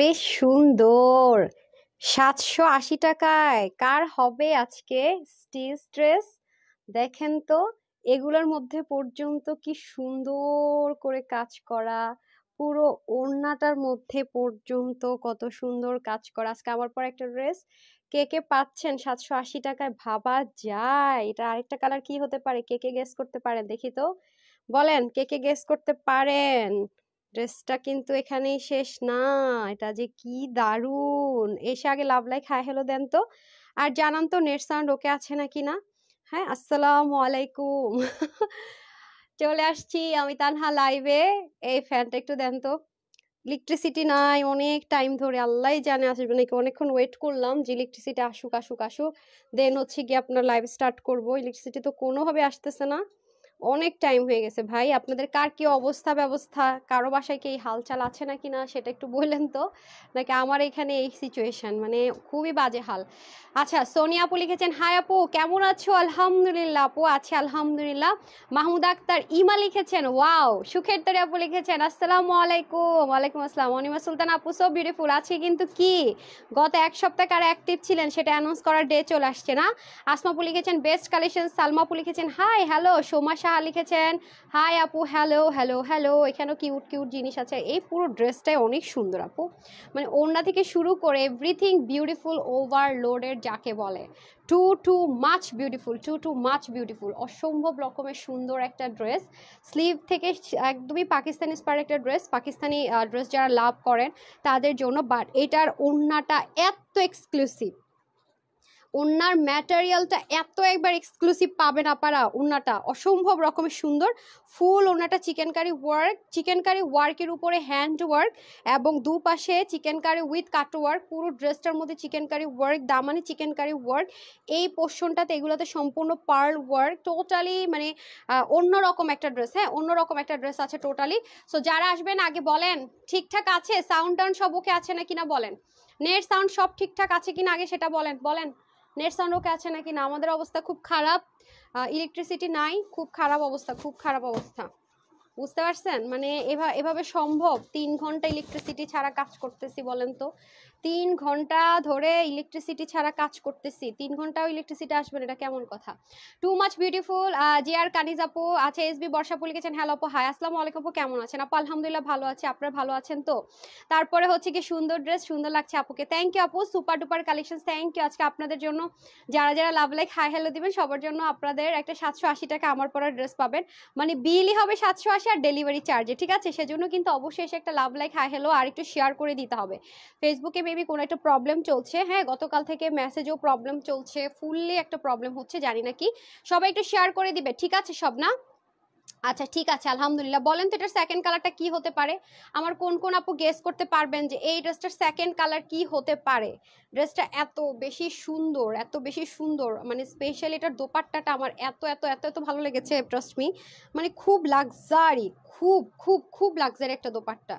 ওরে সুন্দর! ৭৮০ টাকায় কার হবে আজকে স্টিচ ড্রেস? দেখেন তো, এগুলোর মধ্যে পর্যন্ত কি সুন্দর করে কাজ করা, পুরো ওড়নাটার মধ্যে পর্যন্ত কত সুন্দর কাজ করা। আজকে আমার পর একটা ড্রেস কে কে পাচ্ছেন ৭৮০ টাকায়? ভাবা যায় এটা আরেকটা কালার কি হতে পারে? কে কে গেস করতে পারেন দেখি তো, বলেন কে কে গেস করতে পারেন? ড্রেসটা কিন্তু এখানেই শেষ না, এটা যে কি দারুণ! এসে আগে লাভ লাইক হাই হ্যালো দেন তো, আর জানান তো নেট সাউন্ড ওকে আছে নাকি না। হ্যাঁ, আসসালামু আলাইকুম। চলে আসছি আমি তানহা লাইভে। এই ফ্যানটা একটু দেন তো। ইলেকট্রিসিটি নাই অনেক টাইম ধরে, আল্লাহই জানে আসবে নাকি। অনেকক্ষণ ওয়েট করলাম যে ইলেকট্রিসিটি আসুক আসুক আসুক, দেন হচ্ছে গিয়ে আপনার লাইভ স্টার্ট করব। ইলেকট্রিসিটি তো কোনোভাবে আসতেছে না, অনেক টাইম হয়ে গেছে। ভাই আপনাদের কার কি অবস্থা ব্যবস্থা, কারো বাসায় কি এই হালচাল আছে নাকি না সেটা একটু বললেন তো, নাকি আমার এখানে এই সিচুয়েশন, মানে খুবই বাজে হাল। আচ্ছা, সোনিয়া আপু লিখেছেন হাই আপু কেমন আছো? আলহামদুলিল্লাহ আপু, আছি আলহামদুলিল্লাহ। মাহমুদ আক্তার ইমা লিখেছেন ওয়াও। সুখের তরে আপু লিখেছেন আসসালামু আলাইকুম। ওয়ালাইকুম আসসালাম। অনিমা সুলতান আপু সো বিউটিফুল। আজকে কিন্তু কি গত এক সপ্তাহ কারা অ্যাক্টিভ ছিলেন সেটা অ্যানাউন্স করার ডে চলে আসছে না। আসমা আপু লিখেছেন বেস্ট কালেকশন। সালমা আপু লিখেছেন হাই হ্যালো। সোমা সাহা লিখেছেন হাই আপু হ্যালো হ্যালো হ্যালো। এখানেও কিউট কিউট জিনিস আছে। এই পুরো ড্রেসটাই অনেক সুন্দর আপু, মানে ওড়না থেকে শুরু করে এভরিথিং বিউটিফুল, ওভারলোডের যাকে বলে, two much beautiful, two much beautiful, অসম্ভব রকমের সুন্দর একটা ড্রেস। স্লিভ থেকে একদমই পাকিস্তানি ইন্সপায়ার্ড একটা ড্রেস, পাকিস্তানি ড্রেস যারা লাভ করেন তাদের জন্য। বাট এটার ওড়নাটা এত এক্সক্লুসিভ, ওনার ম্যাটেরিয়ালটা এত একবার এক্সক্লুসিভ পাবেন আপনারা। ওনাটা অসম্ভব রকমের সুন্দর, ফুল ওনাটা চিকেনকারি ওয়ার্ক, চিকেনকারি ওয়ার্কের উপরে হ্যান্ড ওয়ার্ক, এবং দুপাশে চিকেনকারি উইথ কাট ওয়ার্ক। পুরো ড্রেসটার মধ্যে চিকেনকারি ওয়ার্ক, দামানি চিকেনকারি ওয়ার্ক। এই পোর্শনটাতে এগুলোতে সম্পূর্ণ পার্ল ওয়ার্ক, টোটালি মানে অন্যরকম একটা ড্রেস। হ্যাঁ, অন্যরকম একটা ড্রেস আছে টোটালি। সো যারা আসবেন আগে বলেন ঠিকঠাক আছে, সাউন্ড টাউন সব ওকে আছে নাকি না বলেন, নেট সাউন্ড সব ঠিকঠাক আছে কিনা আগে সেটা বলেন। বলেন নেট সাউন্ড ওকে আছে নাকি না। আমাদের অবস্থা খুব খারাপ, ইলেকট্রিসিটি নাই, খুব খারাপ অবস্থা, খুব খারাপ অবস্থা। বুঝতে পারছেন, মানে এভাবে সম্ভব? 3 ঘন্টা ইলেকট্রিসিটি ছাড়া কাজ করতেছি, বলেন তো। 3 ঘন্টা ধরে ইলেকট্রিসিটি ছাড়া কাজ করতেছি, 3 ঘন্টাও ইলেকট্রিসিটি আসবে না, এটা কেমন কথা। Too much beautiful. জি আর কানিজ আপু আছে, এসবি বর্ষাপু লিখেছেন হ্যালো আপু হাই আসসালামু আলাইকুম আপু কেমন আছেন? আপু আলহামদুলিল্লাহ ভালো আছি, আপনারা ভালো আছেন তো? তারপরে হচ্ছে কি সুন্দর ড্রেস, সুন্দর লাগছে আপুকে, থ্যাংক ইউ আপু। Super duper collection, thank you. আজকে আপনাদের জন্য যারা যারা লাভ লাইক হাই হ্যালো দিবেন সবার জন্য আপনাদের একটা 780 টাকা আমার পরা ড্রেস পাবেন, মানে বিলই হবে 780 আর ডেলিভারি চার্জে, ঠিক আছে? সেজন্য কিন্তু অবশ্যই এসে একটা লাভ লাইক হাই হ্যালো আর একটু শেয়ার করে দিতে হবে। ফেসবুকে মেবি কোনো একটা প্রবলেম চলছে, হ্যাঁ গতকাল থেকে মেসেজও প্রবলেম চলছে, ফুললি একটা প্রবলেম হচ্ছে, জানি না কি। সবাই একটু শেয়ার করে দিবে, ঠিক আছে সব না? আচ্ছা ঠিক আছে আলহামদুলিল্লাহ। বলেন তো এটার সেকেন্ড কালারটা কি হতে পারে? আমার কোন কোন আপু গেস করতে পারবেন যে এই ড্রেসটার সেকেন্ড কালার কি হতে পারে? ড্রেসটা এত বেশি সুন্দর, এত বেশি সুন্দর, মানে স্পেশালি এটার দোপাট্টাটা আমার এত এত এত এত ভালো লেগেছে, ট্রাস্ট মি। মানে খুব লাক্সারি, খুব খুব খুব লাক্সারি একটা দোপাট্টা,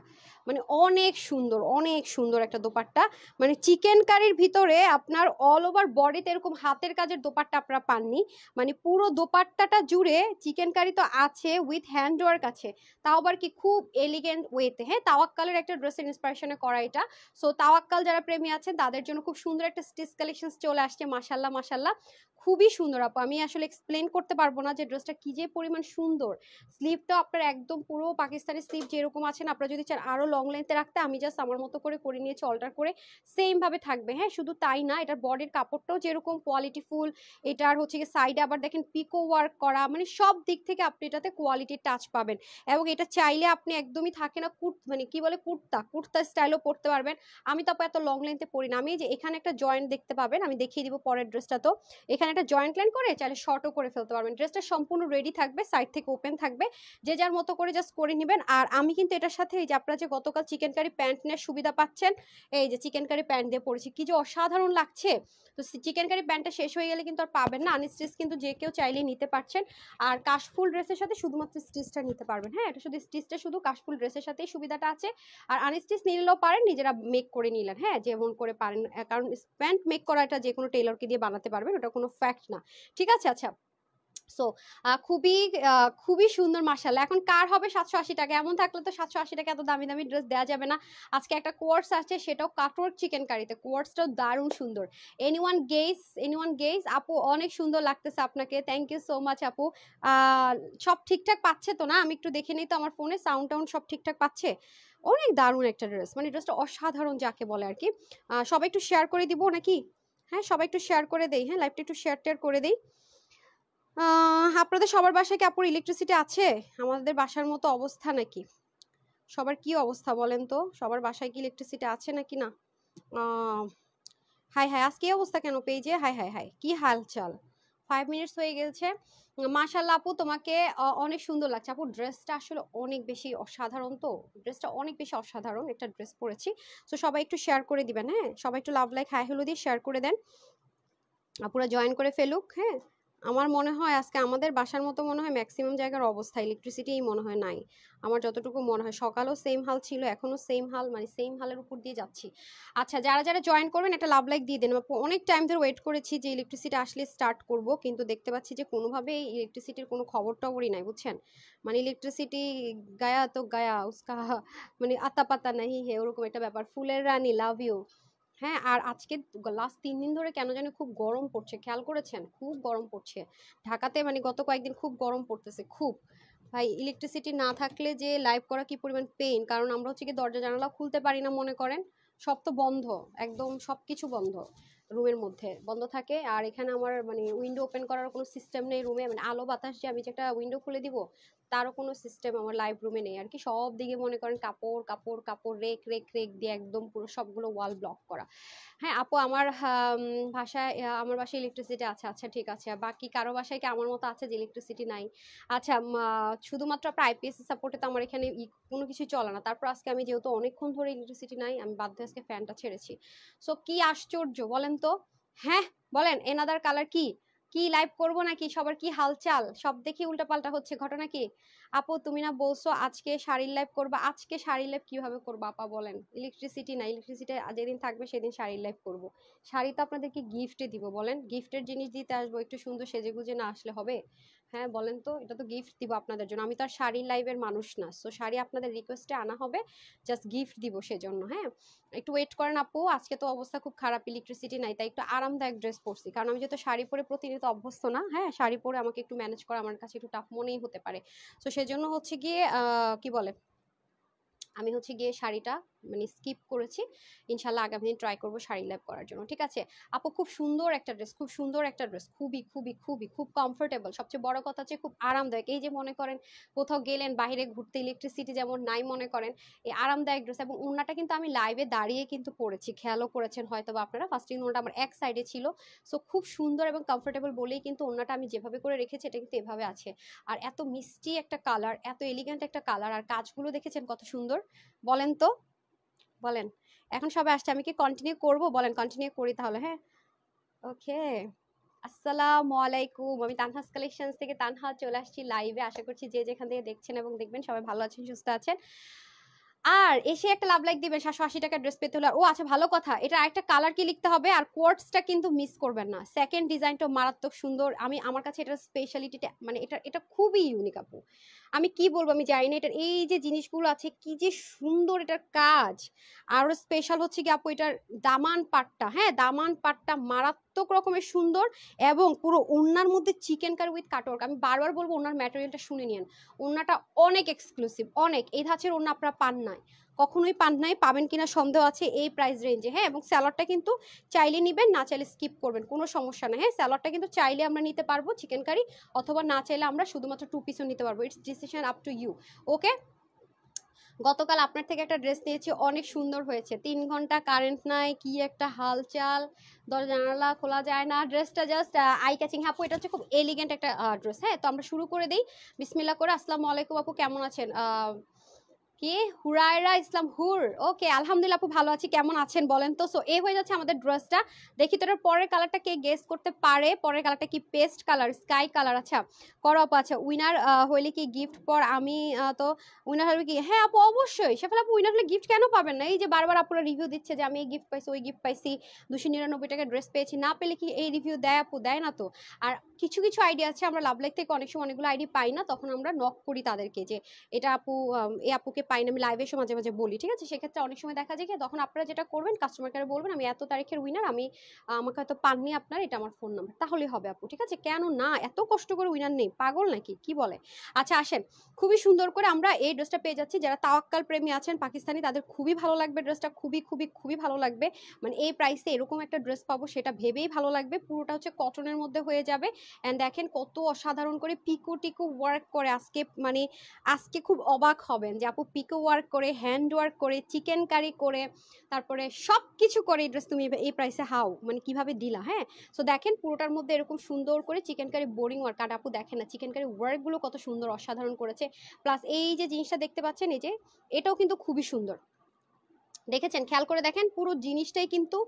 মানে অনেক সুন্দর, অনেক সুন্দর একটা দোপাট্টা। মানে চিকেন কারির ভিতরে আপনার অল ওভার বডিতে এরকম হাতের কাজের দোপাট্টা আপনারা পাননি, মানে পুরো দোপাট্টাটা জুড়ে চিকেন কারি তো আছে, উইথ হ্যান্ড ওয়ার্ক আছে, তাও আবার কি খুব এলিগেন্ট ওয়েতে। হ্যাঁ, তাওয়াক্কালের একটা ড্রেসের ইন্সপিরেশনে করা এটা। সো তাওয়াক্কাল যারা প্রেমী আছেন তাদের জন্য খুব সুন্দর একটা স্টিচ কালেকশন চলে আসছে, মাশাল্লাহ মাশাল্লাহ, খুবই সুন্দর আপু। আমি আসলে এক্সপ্লেন করতে পারবো না যে ড্রেসটা কি যে পরিমাণ সুন্দর। স্লিভটা আপনার একদম পুরো পাকিস্তানি স্লিভ যেরকম আছেন, আপনারা যদি চান আরো লং লেন্থে রাখতে, আমি জাস্ট আমার মতো করে নিয়েছি, অল্টার করে সেম ভাবে থাকবে। হ্যাঁ, শুধু তাই না, এটার বডির কাপড়টাও যেরকম কোয়ালিটি ফুল, এটার হচ্ছে কি সাইডে আবার দেখেন পিকো ওয়ার্ক করা, মানে সব দিক থেকে আপনি এটাতে কোয়ালিটির টাচ পাবেন। এবং এটা চাইলে আপনি একদমই থাকে না মানে কি বলে কুর্তা, কুর্তা স্টাইলও পরতে পারবেন। আমি তো এত লং লেন্থে পরি না, আমি যে এখানে একটা জয়েন্ট দেখতে পাবেন, আমি দেখিয়ে দিব পরের ড্রেসটা। তো এখানে একটা জয়েন্ট লাইন করে চাইলে শর্টও করে ফেলতে পারবেন। ড্রেসটা সম্পূর্ণ রেডি থাকবে, সাইড থেকে ওপেন থাকবে, যে যার মতো করে জাস্ট করে নেবেন। আর আমি কিন্তু এটার সাথে এই যে আপনারা যে গতকাল চিকেন কারি প্যান্ট নেওয়ার সুবিধা পাচ্ছেন, এই যে চিকেন কারি প্যান্ট দিয়ে পরেছি, কি যে অসাধারণ লাগছে। তো চিকেন কারি প্যান্টটা শেষ হয়ে গেলে কিন্তু আর পাবেন না, আনস্টিচ কিন্তু যে কেউ চাইলেই নিতে পারছেন। আর কাশফুল ড্রেসের সাথে শুধুমাত্র স্টিচটা নিতে পারবেন। হ্যাঁ, এটা শুধু স্টিচটা শুধু কাশফুল ড্রেসের সাথেই সুবিধাটা আছে। আর আনস্টিচ নিলেও পারেন, নিজেরা মেক করে নিলেন, হ্যাঁ যেমন করে পারেন, কারণ প্যান্ট মেক করাটা যে কোনো টেলরকে দিয়ে বানাতে পারবেন, ওটা কোনো ফ্যাক্ট না, ঠিক আছে? আচ্ছা, সো খুবই খুবই সুন্দর মাশাআল্লাহ। এখন কার হবে 780 টাকা? এমন থাকলে তো 780 টাকা এত দামি দামি ড্রেস দেওয়া যাবে না। আজকে একটা কোয়ার্স আছে, সেটাও কাটওয়ার্ক চিকেন কারিতে। কোয়ার্সটাও দারুণ সুন্দর। এনিওয়ান গেস আপু অনেক সুন্দর লাগতেছে আপনাকে। থ্যাংক ইউ সো মাচ আপু। সব ঠিকঠাক পাচ্ছে তো না? আমি একটু দেখে নিই তো আমার ফোনে সাউন্ড টাউন্ড সব ঠিকঠাক পাচ্ছে। অনেক দারুণ একটা ড্রেস, মানে ড্রেসটা অসাধারণ যাকে বলে আর কি। সবাই একটু শেয়ার করে দিব নাকি? হ্যাঁ, সবাই একটু শেয়ার করে দেই। হ্যাঁ, লাইভটা একটু শেয়ার টেয়ার করে দেই। আপনাদের সবার বাসায় কি আপুর ইলেকট্রিসিটি আছে? আমাদের বাসার মতো অবস্থা নাকি? সবার কি অবস্থা বলেন তো? সবার বাসায় কি ইলেকট্রিসিটি আছে নাকি না? হাই হাই, আজকে এই অবস্থা কেন পেজে? হাই হাই হাই, কি হালচাল? 5 মিনিটস হয়ে গেছে। মাশাআল্লাহ আপু, তোমাকে অনেক সুন্দর লাগছে আপু। ড্রেসটা আসলে অনেক বেশি অসাধারণ, তো ড্রেসটা অনেক বেশি অসাধারণ একটা ড্রেস পরেছি। তো সবাই একটু শেয়ার করে দিবেন। হ্যাঁ, সবাই একটু লাভ লাইক হাই হ্যালো দিয়ে শেয়ার করে দেন। আপুরা জয়েন করে ফেলুক। হ্যাঁ, আমার মনে হয় আজকে আমাদের বাসার মতো মনে হয় ম্যাক্সিমাম জায়গার অবস্থা, ইলেকট্রিসিটিই মনে হয় নাই। আমার যতটুকু মনে হয় সকালেও সেম হাল ছিল, এখনো সেম হাল, মানে সেম হালের উপর দিয়ে যাচ্ছি। আচ্ছা, যারা যারা জয়েন করবেন একটা লাভ লাইক দিয়ে দেন। অনেক টাইম ধরে ওয়েট করেছি যে ইলেকট্রিসিটি আসলে স্টার্ট করব, কিন্তু দেখতে পাচ্ছি যে কোনোভাবেই ইলেকট্রিসিটির কোনো খবর টবরই নাই, বুঝছেন? মানে ইলেকট্রিসিটি গায়া তো গায়া উসকা, মানে আতা পাতা নাহি হে, ওরকম একটা ব্যাপার। ফুলের রানী লাভ ইউ। হ্যাঁ, আর আজকে লাস্ট 3 দিন ধরে কেন জানি খুব গরম পড়ছে, খেয়াল করেছেন? খুব গরম পড়ছে ঢাকাতে, মানে গত কয়েকদিন খুব গরম পড়তেছে খুব। ভাই, ইলেকট্রিসিটি না থাকলে যে লাইভ করা কি পরিমাণ পেইন, কারণ আমরা হচ্ছে কি দরজা জানালা খুলতে পারি না, মনে করেন সব তো বন্ধ, একদম সবকিছু বন্ধ, রুমের মধ্যে বন্ধ থাকে। আর এখানে আমার মানে উইন্ডো ওপেন করার কোনো সিস্টেম নেই রুমে, মানে আলো বাতাস যে আমি যে একটা উইন্ডো খুলে দিব তারও কোনো সিস্টেম আমার লাইভ রুমে নেই আর কি। সব দিকে মনে করেন কাপড় কাপড় কাপড়, রেক রেক রেক দিয়ে একদম পুরো সবগুলো ওয়াল ব্লক করা। হ্যাঁ আপু, আমার ভাষায় আমার বাসায় ইলেকট্রিসিটি আছে। আচ্ছা ঠিক আছে, বাকি কারো বাসায় কি আমার মতো আছে যে ইলেকট্রিসিটি নাই? আচ্ছা, শুধুমাত্র আপনার আইপিএসসি সাপোর্টে তো আমার এখানে কোনো কিছু চলে না। তারপর আজকে আমি যেহেতু অনেকক্ষণ ধরে ইলেকট্রিসিটি নাই, আমি বাধ্য হয়ে আজকে ফ্যানটা ছেড়েছি। সো কি আশ্চর্য বলেন তো? হ্যাঁ, বলেন এনাদার কালার কি? কি লাইভ করব নাকি? সবার কি হালচাল? সব দেখি উল্টাপাল্টা হচ্ছে, ঘটনা কি? আপু তুমি না বলছো আজকে শাড়ির লাইভ করবা? আজকে শাড়ির লাইভ কিভাবে করবো আপা বলেন? ইলেকট্রিসিটি নাই, ইলেকট্রিসিটি যেদিন থাকবে সেদিন শাড়ির লাইভ করব। শাড়ি তো আপনাদেরকে গিফটে দিব, বলেন গিফটের জিনিস দিতে আসবো, একটু সুন্দর সেজে গুজে না আসলে হবে? হ্যাঁ বলেন তো, এটা তো গিফট দিব আপনাদের জন্য, আমি তো আর শাড়ির লাইভের মানুষ না। সো শাড়ি আপনাদের রিকোয়েস্টে আনা হবে, জাস্ট গিফট দিব সেজন্য। হ্যাঁ, একটু ওয়েট করেন আপু, আজকে তো অবস্থা খুব খারাপ, ইলেকট্রিসিটি নাই, তাই একটু আরামদায়ক ড্রেস পরছি, কারণ আমি যেহেতু শাড়ি পরে প্রতিনিয়ত অভ্যস্ত না। হ্যাঁ, শাড়ি পরে আমাকে একটু ম্যানেজ করা আমার কাছে একটু টাফ মনেই হতে পারে। তো সেজন্য হচ্ছে গিয়ে কি বলে, আমি হচ্ছে গিয়ে শাড়িটা মানে স্কিপ করেছি। ইনশাল্লাহ আগামী দিন ট্রাই করবো শাড়ি লাইভ করার জন্য, ঠিক আছে? আপু খুব সুন্দর একটা ড্রেস, খুব সুন্দর একটা ড্রেস, খুবই খুবই খুবই খুব কমফোর্টেবল। সবচেয়ে বড় কথা হচ্ছে খুব আরামদায়ক। এই যে মনে করেন কোথাও গেলেন বাইরে ঘুরতে, ইলেকট্রিসিটি যেমন নাই, মনে করেন এই আরামদায়ক ড্রেস। এবং ওড়নাটা কিন্তু আমি লাইভে দাঁড়িয়ে কিন্তু পরেছি, খেয়ালও করেছেন হয়তো বা আপনারা। ফার্স্টিং ওড়নাটা আমার এক সাইডে ছিল। সো খুব সুন্দর এবং কমফোর্টেবল বলেই কিন্তু ওড়নাটা আমি যেভাবে করে রেখেছি এটা কিন্তু এভাবে আছে। আর এত মিষ্টি একটা কালার, এত এলিগেন্ট একটা কালার, আর কাজগুলো দেখেছেন কত সুন্দর, বলেন তো? বলেন। এখন সবাই আসছে, আমি কি কন্টিনিউ করব? বলেন কন্টিনিউ করি তাহলে। হ্যাঁ, ওকে। আসসালামু আলাইকুম, আমি তানহাস কালেকশনস থেকে তানহা চলে আসছি লাইভে। আশা করছি যে যেখান থেকে দেখছেন এবং দেখবেন সবাই ভালো আছেন, সুস্থ আছেন। আর এসে একটা লাভ লাইক দিবেন 780 টাকা ড্রেস পেতে হলে। ও আচ্ছা, ভালো কথা, এটা আরেকটা কালার কি লিখতে হবে, আর কোয়ার্টসটা কিন্তু মিস করবেন না। সেকেন্ড ডিজাইনটা মারাত্মক সুন্দর, আমি আমার কাছে এটার স্পেশালিটিটা মানে এটা এটা খুবই ইউনিক আপু। আমি কি বলবো, আমি জানি না এটার এই যে জিনিসগুলো আছে কি যে সুন্দর এটার কাজ। আরো স্পেশাল হচ্ছে কি আপু এটার দামান পাটটা। হ্যাঁ, দামান পাটটা মারাত্মক রকমের সুন্দর, এবং পুরো ওড়নার মধ্যে চিকেন কারি উইথ কাটওয়ার্ক। আমি বারবার বলবো ওনার ম্যাটেরিয়ালটা শুনে নিন। ওড়নাটা অনেক এক্সক্লুসিভ, অনেক। এই ধাঁচের ওড়না আপনারা পান নাই, কখনোই পান নাই, পাবেন কিনা সন্দেহ আছে এই প্রাইস রেঞ্জে। হ্যাঁ, এবং স্যালাডটা কিন্তু চাইলে নিবেন, না চাইলে স্কিপ করবেন, কোনো সমস্যা নেই। হ্যাঁ, স্যালাডটা কিন্তু চাইলে আমরা নিতে পারবো চিকেন কারি, অথবা না চাইলে আমরা শুধুমাত্র 2 পিসও নিতে পারবো। It's decision up to you. Okay, গতকাল আপনার থেকে একটা ড্রেস নিয়েছি, অনেক সুন্দর হয়েছে। 3 ঘন্টা কারেন্ট নাই, কি একটা হালচাল, দরজা জানালা খোলা যায় না, ড্রেসটা জাস্ট আই ক্যাচিং। আপু এটা হচ্ছে খুব এলিগেন্ট একটা ড্রেস। হ্যাঁ, তো আমরা শুরু করে দিই বিসমিল্লাহ করে। আসসালামু আলাইকুম আপু, কেমন আছেন? কে হুরায়রা ইসলাম হুর, ওকে আলহামদুলিল্লাহ আপু ভালো আছি, কেমন আছেন বলেন তো। সো এই হয়ে যাচ্ছে আমাদের ড্রেসটা। দেখি তো এটার পরের কালারটা কে গেস করতে পারে। পরের কালারটা কি পেস্ট কালার, স্কাই কালার। আচ্ছা করো আপু। আচ্ছা উইনার হইলে কি গিফট পর আমি তো উইনার হলে কি, হ্যাঁ আপু অবশ্যই। সেফাল আপু উইনার হলে গিফট কেন পাবেন না? এই যে বারবার আপুরা রিভিউ দিচ্ছে যে আমি এই গিফট পাইছি, ওই গিফট পাইছি, 299 টাকা ড্রেস পেয়েছি, না পেলে কি এই রিভিউ দেয় আপু? দেয় না তো। আর কিছু কিছু আইডিয়া আছে, আমরা লাভ লাইক থেকে অনেক সময় অনেকগুলো আইডি পাই না, তখন আমরা নক করি তাদেরকে যে এটা আপু এই আপুকে পাই না, আমি লাইভে এসে মাঝে মাঝে বলি, ঠিক আছে। সেক্ষেত্রে অনেক সময় দেখা যায় কি, তখন আপনারা যেটা করবেন কাস্টমার কেয়ারে বলবেন আমি এত তারিখের উইনার, আমি আমাকে হয়তো পাননি আপনার, এটা আমার ফোন নাম্বার, তাহলেই হবে আপু, ঠিক আছে। কেন না, এত কষ্ট করে উইনার নেই, পাগল নাকি, কি বলে। আচ্ছা আসেন, খুবই সুন্দর করে আমরা এই ড্রেসটা পেয়ে যাচ্ছি। যারা তাওয়াক্কাল প্রেমী আছেন পাকিস্তানি, তাদের খুবই ভালো লাগবে ড্রেসটা, খুবই খুবই খুবই ভালো লাগবে। মানে এই প্রাইসে এরকম একটা ড্রেস পাবো সেটা ভেবেই ভালো লাগবে। পুরোটা হচ্ছে কটনের মধ্যে হয়ে যাবে। এন্ড দেখেন কত অসাধারণ করে পিকো টিকো ওয়ার্ক করে। আজকে মানে আজকে খুব অবাক হবেন যে আপু পিকো ওয়ার্ক করে, হ্যান্ড ওয়ার্ক করে, চিকেন কারি করে, তারপরে সব কিছু করে এই ড্রেস তুমি এই প্রাইসে হাও মানে কিভাবে দিলা। হ্যাঁ, সো দেখেন পুরোটার মধ্যে এরকম সুন্দর করে চিকেন কারি বোরিং ওয়ার্ক। আর আপু দেখেন না চিকেন কারি ওয়ার্কগুলো কত সুন্দর অসাধারণ করেছে। প্লাস এই যে জিনিসটা দেখতে পাচ্ছেন, এই যে এটাও কিন্তু খুবই সুন্দর। দেখেছেন, খেয়াল করে দেখেন পুরো জিনিসটাই কিন্তু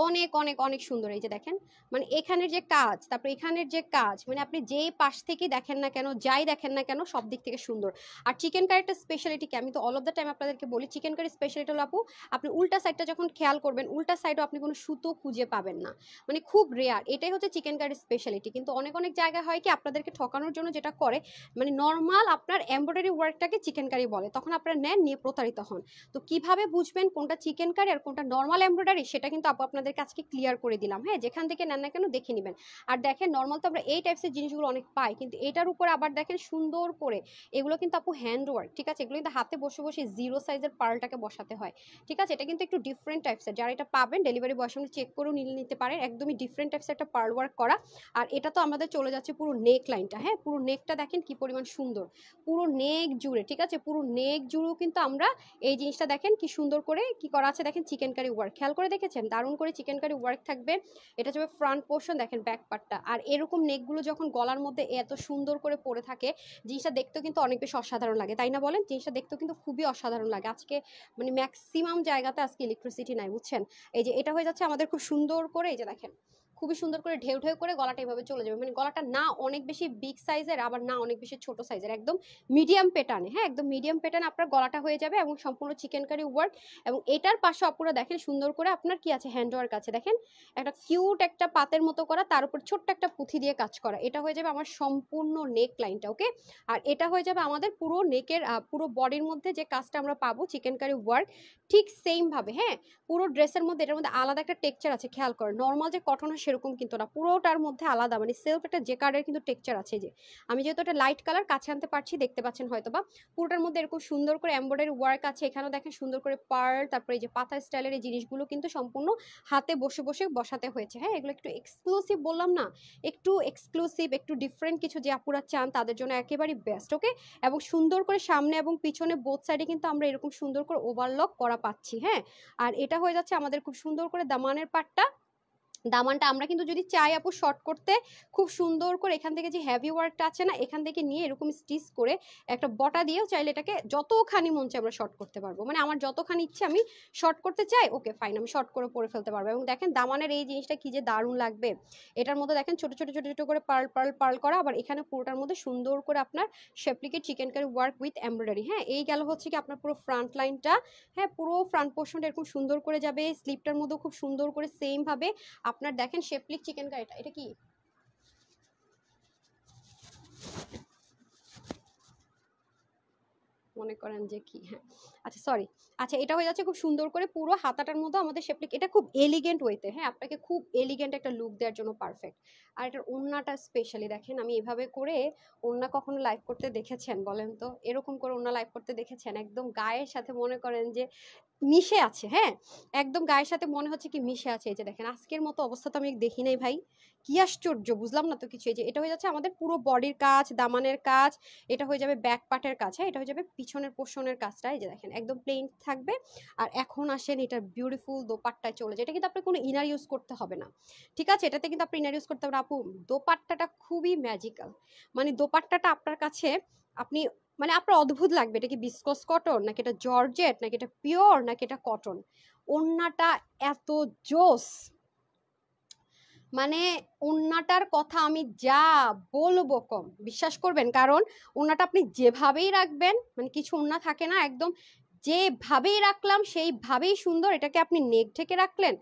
অনেক অনেক অনেক সুন্দর। এই যে দেখেন, মানে এখানের যে কাজ, তারপর এখানের যে কাজ, মানে আপনি যেই পাশ থেকে দেখেন না কেন, যাই দেখেন না কেন, সব দিক থেকে সুন্দর। আর চিকেন কারিটা স্পেশালিটি কি, আমি তো অল অফ দ্য টাইম আপনাদেরকে বলি, চিকেন কারি স্পেশালিটি হলো আপু, আপনি উল্টা সাইডটা যখন খেয়াল করবেন, উল্টা সাইডও আপনি কোনো সুতো খুঁজে পাবেন না, মানে খুব রেয়ার। এটাই হচ্ছে চিকেন কারির স্পেশালিটি। কিন্তু অনেক অনেক জায়গায় হয় কি, আপনাদেরকে ঠকানোর জন্য যেটা করে, মানে নর্মাল আপনার এমব্রয়ডারি ওয়ার্কটাকে চিকেন কারি বলে, তখন আপনারা নেন, নিয়ে প্রতারিত হন। তো কিভাবে বুঝবেন কোনটা চিকেন কারি আর কোনটা নর্মাল এমব্রয়ডারি, সেটা কিন্তু আপু আপনাদের কাছে ক্লিয়ার করে দিলাম। হ্যাঁ, যেখান থেকে নেন না কেন দেখে নেবেন। আর দেখেন নর্মাল তো আমরা এই টাইপসের জিনিসগুলো অনেক পাই, কিন্তু এটার উপরে আবার দেখেন সুন্দর করে এগুলো কিন্তু আপু হ্যান্ড ওয়ার্ক, ঠিক আছে। এগুলো কিন্তু হাতে বসে বসে জিরো সাইজের পার্লটাকে বসাতে হয়, ঠিক আছে। এটা কিন্তু একটু ডিফারেন্ট টাইপসের, যারা এটা পাবেন ডেলিভারি বয়ের সঙ্গে চেক করেও নিতে পারেন, একদমই ডিফারেন্ট টাইপসের একটা পার্ল ওয়ার্ক করা। আর এটা তো আমাদের চলে যাচ্ছে পুরো নেক লাইনটা। হ্যাঁ, পুরো নেকটা দেখেন কি পরিমাণ সুন্দর, পুরো নেক জুড়ে, ঠিক আছে। পুরো নেক জুড়েও কিন্তু আমরা এই জিনিসটা দেখেন কি সুন্দর করে কি করা আছে, দেখেন চিকেন কারি ওয়ার্ক, খেয়াল করে দেখেছেন, দারুণ করে চিকেন কারি ওয়ার্ক থাকবে। এটা যাবে ফ্রন্ট পোর্শন, দেখেন ব্যাক পার্টটা। আর এরকম নেকগুলো যখন গলার মধ্যে এত সুন্দর করে পরে থাকে, জিনিসটা দেখতেও কিন্তু অনেক বেশি অসাধারণ লাগে, তাই না বলেন? জিনিসটা দেখতেও কিন্তু খুবই অসাধারণ লাগে। আজকে মানে ম্যাক্সিমাম জায়গাতে আজকে ইলেকট্রিসিটি নাই, বুঝছেন। এই যে এটা হয়ে যাচ্ছে আমাদের খুব সুন্দর করে, এই যে দেখেন খুবই সুন্দর করে ঢেউ ঢেউ করে গলাটা এভাবে চলে যাবে, মানে গলাটা না অনেক বেশি বিগ সাইজের, আবার না অনেক বেশি ছোট সাইজের, একদম মিডিয়াম প্যাটার্নে। হ্যাঁ, একদম মিডিয়াম প্যাটার্ন আপনার গলাটা হয়ে যাবে, এবং সম্পূর্ণ চিকেন কারি ওয়ার্ক। এবং এটার পাশে আপুরা দেখেন সুন্দর করে আপনার কি আছে, হ্যান্ড ওয়ার্ক আছে। দেখেন একটা কিউট একটা পাতের মতো করা, তার উপর ছোট্ট একটা পুঁথি দিয়ে কাজ করা। এটা হয়ে যাবে আমার সম্পূর্ণ নেক লাইনটা, ওকে। আর এটা হয়ে যাবে আমাদের পুরো নেকের পুরো বডির মধ্যে যে কাজটা আমরা পাবো চিকেন কারি ওয়ার্ক, ঠিক সেম ভাবে। হ্যাঁ, পুরো ড্রেসের মধ্যে এটার মধ্যে আলাদা একটা টেক্সচার আছে, খেয়াল করেন। নর্মাল যে কটন হয় সেরকম কিন্তু না, পুরোটার মধ্যে আলাদা, মানে সেলফ একটা জেকার্ডের কিন্তু টেক্সচার আছে। যে আমি যেহেতু এটা লাইট কালার কাছে আনতে পারছি, দেখতে পাচ্ছেন হয়তো বা, পুরোটার মধ্যে এরকম সুন্দর করে এমব্রয়ডারি ওয়ার্ক আছে। এখানেও দেখেন সুন্দর করে পার্ল, তারপরে এই যে পাতা স্টাইলের এই জিনিসগুলো কিন্তু সম্পূর্ণ হাতে বসে বসে বসাতে হয়েছে। হ্যাঁ, এগুলো একটু এক্সক্লুসিভ বললাম না, একটু এক্সক্লুসিভ, একটু ডিফারেন্ট কিছু যে আপুরা চান তাদের জন্য একেবারেই বেস্ট, ওকে। এবং সুন্দর করে সামনে এবং পিছনে বোথ সাইডে কিন্তু আমরা এরকম সুন্দর করে ওভারলক করা পাচ্ছি। হ্যাঁ, আর এটা হয়ে যাচ্ছে আমাদের খুব সুন্দর করে দামানের পাটটা। দামানটা আমরা কিন্তু যদি চাই আপু শর্ট করতে, খুব সুন্দর করে এখান থেকে যে হেভি ওয়ার্কটা আছে না, এখান থেকে নিয়ে এরকম স্টিচ করে একটা বটা দিয়েও চাইলে এটাকে যতখানি মন চাই আমরা শর্ট করতে পারবো। মানে আমার যতখানি ইচ্ছে আমি শর্ট করতে চাই, ওকে ফাইন, আমি শর্ট করে পরে ফেলতে পারবো। এবং দেখেন দামানের এই জিনিসটা কি যে দারুণ লাগবে। এটার মধ্যে দেখেন ছোট ছোট ছোট ছোট করে পার্ল পার্ল পার্ল করা, আবার এখানে পুরোটার মধ্যে সুন্দর করে আপনার শেপলিকের chikankari work with embroidery. হ্যাঁ, এই গেল হচ্ছে কি আপনার পুরো ফ্রন্ট লাইনটা। হ্যাঁ, পুরো ফ্রন্ট পোর্শনটা এরকম সুন্দর করে যাবে, স্লিপটার মধ্যেও খুব সুন্দর করে সেম ভাবে আপনার দেখেন শেপলিক চিকেন কারিটা। এটা কি মনে করেন যে কি, হ্যাঁ আচ্ছা সরি, আচ্ছা এটা হয়ে যাচ্ছে খুব সুন্দর করে পুরো হাতাটার মধ্যে আমাদের শেপলিক, এটা খুব এলিগেন্ট ওয়েতে, হ্যাঁ আপনাকে খুব এলিগেন্ট একটা লুক দেওয়ার জন্য পারফেক্ট। আর এটার ওড়নাটা স্পেশালি দেখেন, আমি এভাবে করে ওড়না কখনো লাইভ করতে দেখেছেন বলেন তো? এরকম করে ওড়না লাইভ করতে দেখেছেন? একদম গায়ের সাথে মনে করেন যে মিশে আছে। হ্যাঁ, একদম গায়ের সাথে মনে হচ্ছে কি মিশে আছে। এই যে দেখেন আজকের মতো অবস্থা তো আমি দেখি নাই ভাই, কি আশ্চর্য, বুঝলাম না তো কিছু। এই যে এটা হয়ে যাচ্ছে আমাদের পুরো বডির কাজ, দামানের কাজ, এটা হয়ে যাবে ব্যাক পার্টের কাজ। হ্যাঁ, এটা হয়ে যাবে পিছনের পোর্শনের কাজটা। এই যে দেখেন একদম প্লেন থাকবে। আর এখন আসেন এটার বিউটিফুল দোপাট্টায় চলে যায়। এটা কিন্তু আপনি কোনো ইনার ইউজ করতে হবে না, ঠিক আছে। এটাতে কিন্তু আপনি ইনার ইউজ করতে হবে না আপু। দোপাট্টাটা খুবই ম্যাজিক্যাল, মানে দোপাট্টাটা আপনার কাছে আপনি মানে আপনার অদ্ভুত লাগবে, এটা কি বিসকস কটন নাকি এটা জর্জেট নাকি এটা পিওর নাকি এটা কটন। ওড়নাটা এত জোস, মানে ওড়নাটার কথা আমি যা বলবো কম, বিশ্বাস করবেন। কারণ ওড়নাটা আপনি যেভাবেই রাখবেন, মানে কিছু ওড়না থাকে না একদম যেভাবেই রাখলাম সেইভাবেই সুন্দর, এটাকে আপনি নেক ঢেকে রাখলেন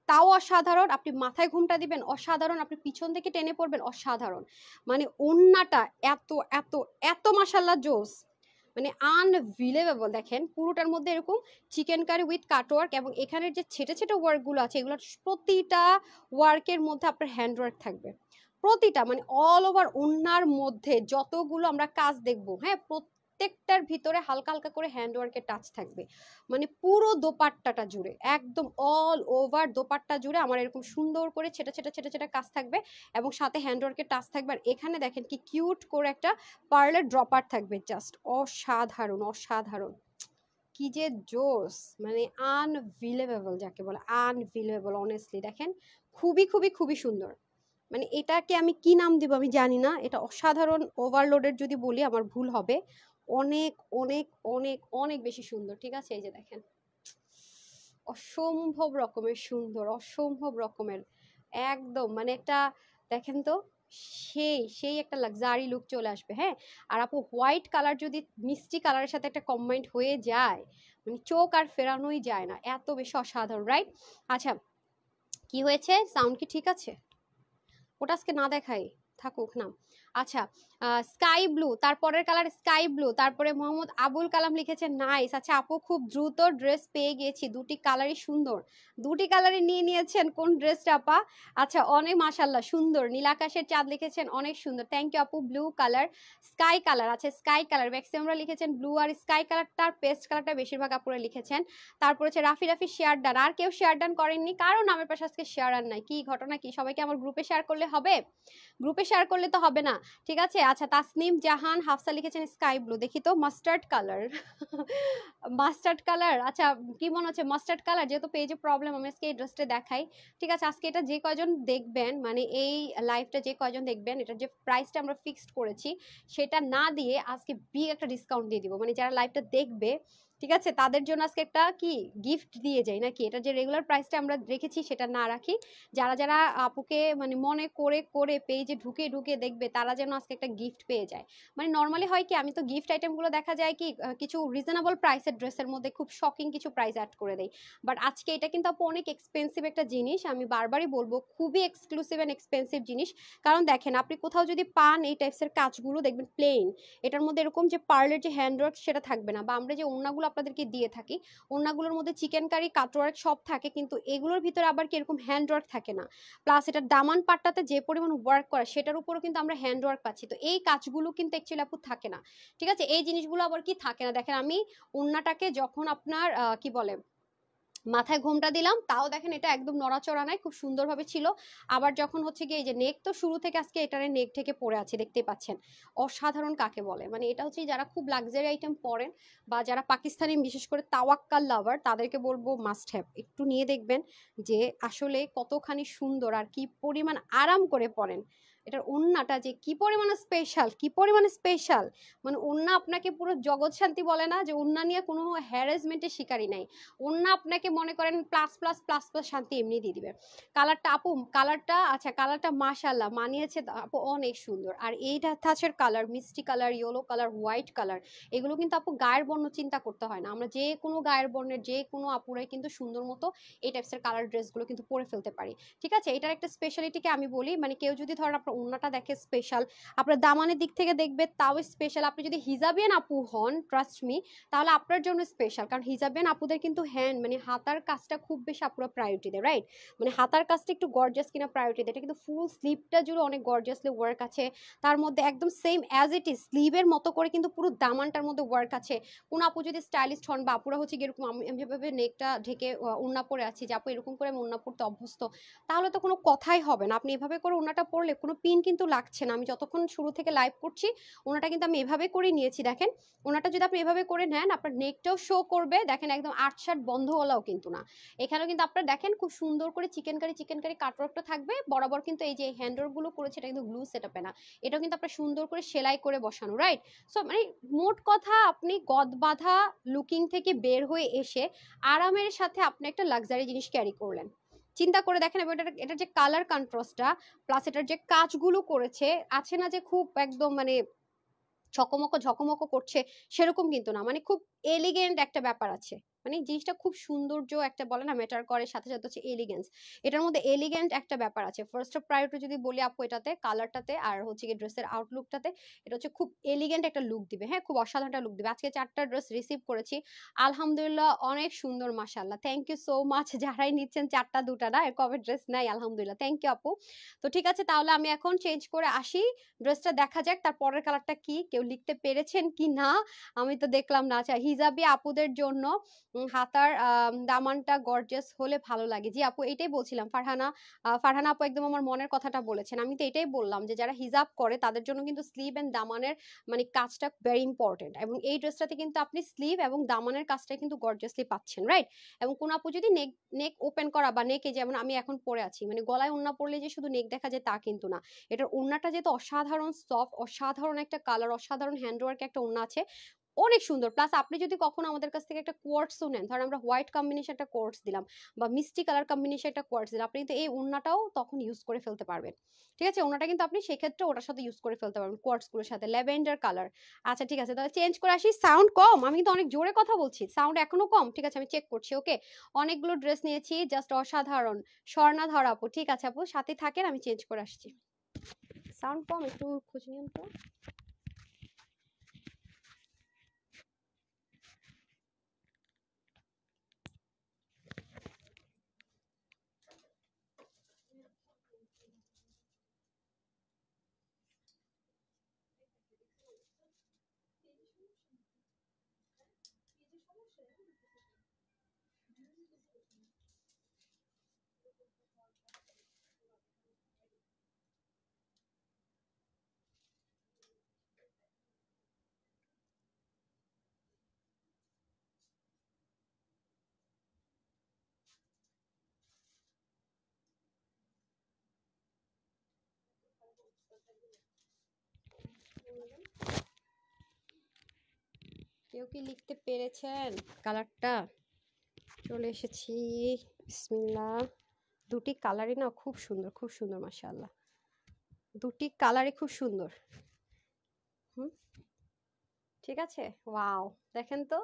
তাও অসাধারণ, আপনি মাথায় ঘুমটা দিবেন অসাধারণ, আপনি পিছন থেকে টেনে পড়বেন অসাধারণ। মানে ওড়নাটা এত এত এত মাশাল্লাহ জোস, মানে আনবিলিভেবল। দেখেন পুরোটার মধ্যে এরকম চিকেন কারি উইথ কাটওয়ার্ক, এবং এখানের যে ছেটে ছেটে ওয়ার্কগুলো আছে এগুলোর প্রতিটা ওয়ার্কের মধ্যে আপনার হ্যান্ড ওয়ার্ক থাকবে, প্রতিটা, মানে অল ওভার ওড়নার মধ্যে যতগুলো আমরা কাজ দেখব, হ্যাঁ প্রত্যেকটার ভিতরে হালকা হালকা করে হ্যান্ড ওয়ার্কের টাচ থাকবে। মানে পুরো দোপাট্টাটা জুড়ে, একদম অল ওভার দোপাট্টা জুড়ে আমার এরকম সুন্দর করে ছেটা ছেটা ছেটা ছেটা কাজ থাকবে, এবং সাথে হ্যান্ড ওয়ার্কের টাচ থাকবে। আর এখানে দেখেন কি কিউট করে একটা পার্লের ড্রপার থাকবে, জাস্ট অসাধারণ অসাধারণ, কি যে জোস, মানে আনবিলিভেবল যাকে বলে, আনবিলিভেবল অনেস্টলি। দেখেন খুবই খুবই খুবই সুন্দর, মানে এটাকে আমি কি নাম দিব আমি জানি না, এটা অসাধারণ, ওভারলোডেড যদি বলি আমার ভুল হবে, অনেক অনেক অনেক অনেক বেশি সুন্দর। ঠিক আছে, এই যে দেখেন অসম্ভব রকমের সুন্দর, অসম্ভব রকমের, একদম মানে একটা, দেখেন তো সেই সেই একটা লাক্সারি লুক চলে আসবে। হ্যাঁ, আর আপু হোয়াইট কালার যদি মিষ্টি কালারের সাথে একটা কম্বাইন্ড হয়ে যায়, মানে চোখ আর ফেরানোই যায় না, এত বেশি অসাধারণ, রাইট? আচ্ছা, কি হয়েছে, সাউন্ড কি ঠিক আছে? ওটা আজকে না দেখাই, থাকুক না। আচ্ছা, স্কাই ব্লু, তারপরের কালার স্কাই ব্লু, তারপরে মোহাম্মদ আবুল কালাম লিখেছে নাইস। আচ্ছা আপু খুব দ্রুত ড্রেস পেয়ে গেছি, দুটি কালারই সুন্দর, দুটি কালারই নিয়ে নিয়েছেন, কোন ড্রেসটা আপা? আচ্ছা অনেক মাশাল্লাহ সুন্দর, নীল আকাশের চাঁদ লিখেছেন অনেক সুন্দর, থ্যাংক ইউ আপু। ব্লু কালার, স্কাই কালার, আচ্ছা স্কাই কালার ম্যাক্সিমামরা লিখেছেন ব্লু, আর স্কাই কালারটার পেস্ট কালারটা বেশিরভাগ আপুরা লিখেছেন। তারপর হচ্ছে রাফি রাফি শেয়ার ডান, আর কেউ শেয়ার ডান করেননি, কারণ আমার পাশে আজকে শেয়ার আর নাই, কি ঘটনা কি, সবাইকে আমার গ্রুপে শেয়ার করলে হবে? গ্রুপে শেয়ার করলে তো হবে না, ঠিক আছে। আচ্ছা তাসনিম জাহান হাফসা লিখেছেন স্কাই ব্লু, দেখি তো মাস্টার্ড কালার মাস্টার্ড কালার, আচ্ছা কি মনে হচ্ছে মাস্টার্ড কালার, যেহেতু পেজে প্রবলেম আমি আজকে এই ড্রেসটা দেখাই। ঠিক আছে, আজকে এটা যে কয়জন দেখবেন, মানে এই লাইভটা যে কয়জন দেখবেন, এটার যে প্রাইসটা আমরা ফিক্সড করেছি সেটা না দিয়ে আজকে বিগ একটা ডিসকাউন্ট দিয়ে দিব, মানে যারা লাইভটা দেখবে ঠিক আছে তাদের জন্য আজকে একটা কি গিফট দিয়ে যাই নাকি, এটা যে রেগুলার প্রাইসটা আমরা রেখেছি সেটা না রাখি, যারা যারা আপুকে মানে মনে করে করে পেজে ঢুকে ঢুকে দেখবে তারা যেন আজকে একটা গিফট পেয়ে যায়। মানে নর্মালি হয় কি, আমি তো গিফট আইটেমগুলো দেখা যায় কি কিছু রিজনেবল প্রাইসের ড্রেসের মধ্যে খুব শকিং কিছু প্রাইস অ্যাড করে দেই, বাট আজকে এটা কিন্তু আপু অনেক এক্সপেন্সিভ একটা জিনিস, আমি বারবারই বলবো খুবই এক্সক্লুসিভ অ্যান্ড এক্সপেন্সিভ জিনিস। কারণ দেখেন আপনি কোথাও যদি পান এই টাইপসের কাজগুলো দেখবেন প্লেন, এটার মধ্যে এরকম যে পার্লের যে হ্যান্ডওয়ার্ক সেটা থাকবে না, বা আমরা যে ওড়নাগুলো আপনাদেরকে দিয়ে থাকি ওড়নাগুলোর মধ্যে চিকেন কারি কাটওয়ার্ক সব থাকে, কিন্তু এগুলোর ভিতরে আবার কি এরকম হ্যান্ডওয়ার্ক থাকে না, প্লাস এটা দামান পাটটাতে যে পরিমাণ ওয়ার্ক করা সেটার উপরও কিন্তু আমরা হ্যান্ড ওয়ার্ক পাচ্ছি, তো এই কাজগুলো কিন্তু অ্যাকচুয়ালি আপু থাকে না। ঠিক আছে, এই জিনিসগুলো আবার কি থাকে না, দেখেন আমি ওড়নাটাকে যখন আপনার কি বলে মাথায় ঘোমটা দিলাম তাও দেখেন এটা একদম নড়াচড়া নাই, খুব সুন্দরভাবে ছিল। আবার যখন হচ্ছে গিয়ে এই যে নেক, তো শুরু থেকে আজকে এটারে নেক থেকে পরে আছে দেখতেই পাচ্ছেন, অসাধারণ কাকে বলে, মানে এটা হচ্ছে যারা খুব লাক্সারি আইটেম পরেন বা যারা পাকিস্তানি বিশেষ করে তাওয়াক্কাল লাভার তাদেরকে বলবো মাস্ট হ্যাভ একটু নিয়ে দেখবেন যে আসলে কতখানি সুন্দর আর কি পরিমাণ আরাম করে পরেন। এটার ওড়নাটা যে কি পরিমাণে স্পেশাল, কি পরিমাণে স্পেশাল, মানে ওড়না আপনাকে পুরো জগৎ শান্তি বলে না, যে ওড়না নিয়ে কোনো হ্যারাসমেন্টের শিকারই নাই, ওড়না আপনাকে মনে করেন প্লাস প্লাস প্লাস প্লাস শান্তি এমনি দিয়ে দিবে। কালারটা আপু, কালারটা আচ্ছা কালারটা মাশাআল্লাহ মানিয়েছে আপু, অনেক সুন্দর। আর এইটা থাচের কালার, মিষ্টি colour, yellow colour, white colour, এগুলো কিন্তু আপু গায়ের বর্ণ চিন্তা করতে হয় না, আমরা যে কোনো গায়ের বর্ণের যে কোনো আপুরাই কিন্তু সুন্দর মতো এই টাইপসের কালার ড্রেসগুলো কিন্তু পরে ফেলতে পারি। ঠিক আছে, এটার একটা স্পেশালিটিকে আমি বলি, মানে কেউ যদি ধরেন আপনার ওড়নাটা দেখে স্পেশাল, আপনার দামানের দিক থেকে দেখবে তাও স্পেশাল, আপনি যদি হিজাবিয়ান আপু হন ট্রাস্ট মি তাহলে আপনার জন্য স্পেশাল, কারণ হিজাবিয়ান আপুদের কিন্তু হ্যান্ড মানে হাতার কাজটা খুব বেশি আপুরা প্রায়োরিটি দেয়, রাইট? মানে হাতার কাজটা একটু গর্জিয়াস কিনা প্রায়োরিটি দেয়, এটা কিন্তু ফুল স্লিভটা জুড়ে অনেক গর্জিয়াসলি ওয়ার্ক আছে, তার মধ্যে একদম সেম অ্যাজ ইট ইজ স্লিভের মতো করে কিন্তু পুরো দামানটার মধ্যে ওয়ার্ক আছে। কোন আপু যদি স্টাইলিস্ট হন বা আপুরা হচ্ছে এরকম আমি যেভাবে নেকটা ঢেকে ওড়না পরে আছি যে আপু এরকম করে আমি ওড়না পরতে অভ্যস্ত, তাহলে তো কোনো কথাই হবে না, আপনি এভাবে করে ওড়নাটা পরলে কোনো পিন কিন্তু লাগছে না। আমি যতক্ষণ শুরু থেকে লাইভ করছি ওনাটা কিন্তু আমি এভাবে করে নিয়েছি। দেখেন ওনাটা যদি আপনি এভাবে করে নেন আপনার নেকটাও শো করবে, দেখেন একদম আটশাট বন্ধ গলাও কিন্তু না। এখানেও কিন্তু আপনার দেখেন খুব সুন্দর করে চিকেন কারি কাটওয়ার্কটা থাকবে বরাবর, কিন্তু এই যে হ্যান্ডওয়ার্ক গুলো করেছে এটা কিন্তু গ্লু সেটআপে না, এটাও কিন্তু আপনার সুন্দর করে সেলাই করে বসানো, রাইট? সো মানে মোট কথা আপনি গদবাঁধা লুকিং থেকে বের হয়ে এসে আরামের সাথে আপনি একটা লাক্সারি জিনিস ক্যারি করলেন। চিন্তা করে দেখেন এবং এটার যে কালার কন্ট্রাস্টটা প্লাস এটার যে কাজগুলো করেছে, আছে না যে খুব একদম মানে ঝকমকো ঝকমকো করছে সেরকম কিন্তু না, মানে খুব এলিগেন্ট একটা ব্যাপার আছে। মানে জিনিসটা খুব সৌন্দর্য একটা বলে না ম্যাটার করে, সাথে সাথে হচ্ছে এলিগেন্স, এটার মধ্যে এলিগেন্ট একটা ব্যাপার আছে। ফার্স্ট অফ প্রায়োরিটি যদি বলি আপু এটাতে কালারটাতে আর হচ্ছে কি ড্রেসের আউটলুকটাতে, এটা হচ্ছে খুব এলিগেন্ট একটা লুক দিবে, হ্যাঁ খুব অসাধারণ একটা লুক দিবে। আজকে 4টা ড্রেস রিসিভ করেছি আলহামদুলিল্লাহ, অনেক সুন্দর মাশাআল্লাহ, থ্যাংক ইউ সো মাচ। যারাই নিচ্ছেন 4টা 2টা না, এর কবে ড্রেস নাই আলহামদুলিল্লাহ, থ্যাংক ইউ আপু। তো ঠিক আছে তাহলে আমি এখন চেঞ্জ করে আসি, ড্রেসটা দেখা যাক তার পরের কালারটা কি, কেউ লিখতে পেরেছেন কি না আমি তো দেখলাম না। আচ্ছা হিজাবি আপুদের জন্য হাতার দামানটা গর্জিয়াস হলে ভালো লাগে। জি আপু এটাই বলছিলাম, ফারহানা আপু একদম আমার মনের কথাটা বলেছেন। আমি তো এটাই বললাম যে যারা হিজাব করে তাদের জন্য কিন্তু স্লিভ এন্ড দামানের মানে কাজটা ভেরি ইম্পর্টেন্ট, এবং এই ড্রেসটাতে কিন্তু আপনি স্লিভ এবং দামানের কাজটা কিন্তু গর্জিয়াসলি পাচ্ছেন, রাইট? এবং কোন আপু যদি নেক নেক ওপেন করা বা নেকে যেমন আমি এখন পরে আছি, মানে গলায় ওড়না পরলে যে শুধু নেক দেখা যায় তা কিন্তু না, এটার ওড়নাটা যেহেতু অসাধারণ সফট, অসাধারণ একটা কালার, অসাধারণ হ্যান্ডওয়ার্ক একটা ওড়না আছে, অনেক সুন্দর। প্লাস আপনি যদি কখনো আমাদের কাছ থেকে একটা কোয়ার্টসও নেন, ধরেন আমরা হোয়াইট কম্বিনেশন একটা কোয়ার্টস দিলাম বা মিষ্টি কালার কম্বিনেশন একটা কোয়ার্টস দিলাম, আপনি কিন্তু এই ওড়নাটাও তখন ইউজ করে ফেলতে পারবেন। ঠিক আছে, ওড়নাটা কিন্তু আপনি সেক্ষেত্রে ওটার সাথে ইউজ করে ফেলতে পারবেন কোয়ার্টস গুলোর সাথে, ল্যাভেন্ডার কালার। আচ্ছা ঠিক আছে তাহলে চেঞ্জ করে আসি। সাউন্ড কম, আমি কিন্তু অনেক জোরে কথা বলছি, সাউন্ড এখনো কম? ঠিক আছে আমি চেক করছি। ওকে, অনেকগুলো ড্রেস নিয়েছি, জাস্ট অসাধারণ। স্বর্ণাধর আপু, ঠিক আছে আপু সাথে থাকেন, আমি চেঞ্জ করে আসছি। সাউন্ড কম, একটু খোঁজ নিন তো। কেউ কি লিখতে পেরেছেন কালারটা? চলে এসেছি, বিসমিল্লাহ। দুটি কালারই না খুব সুন্দর, খুব সুন্দর মাশাআল্লাহ, দুটি কালারই খুব সুন্দর। হুম, ঠিক আছে, ওয়াও, দেখেন তো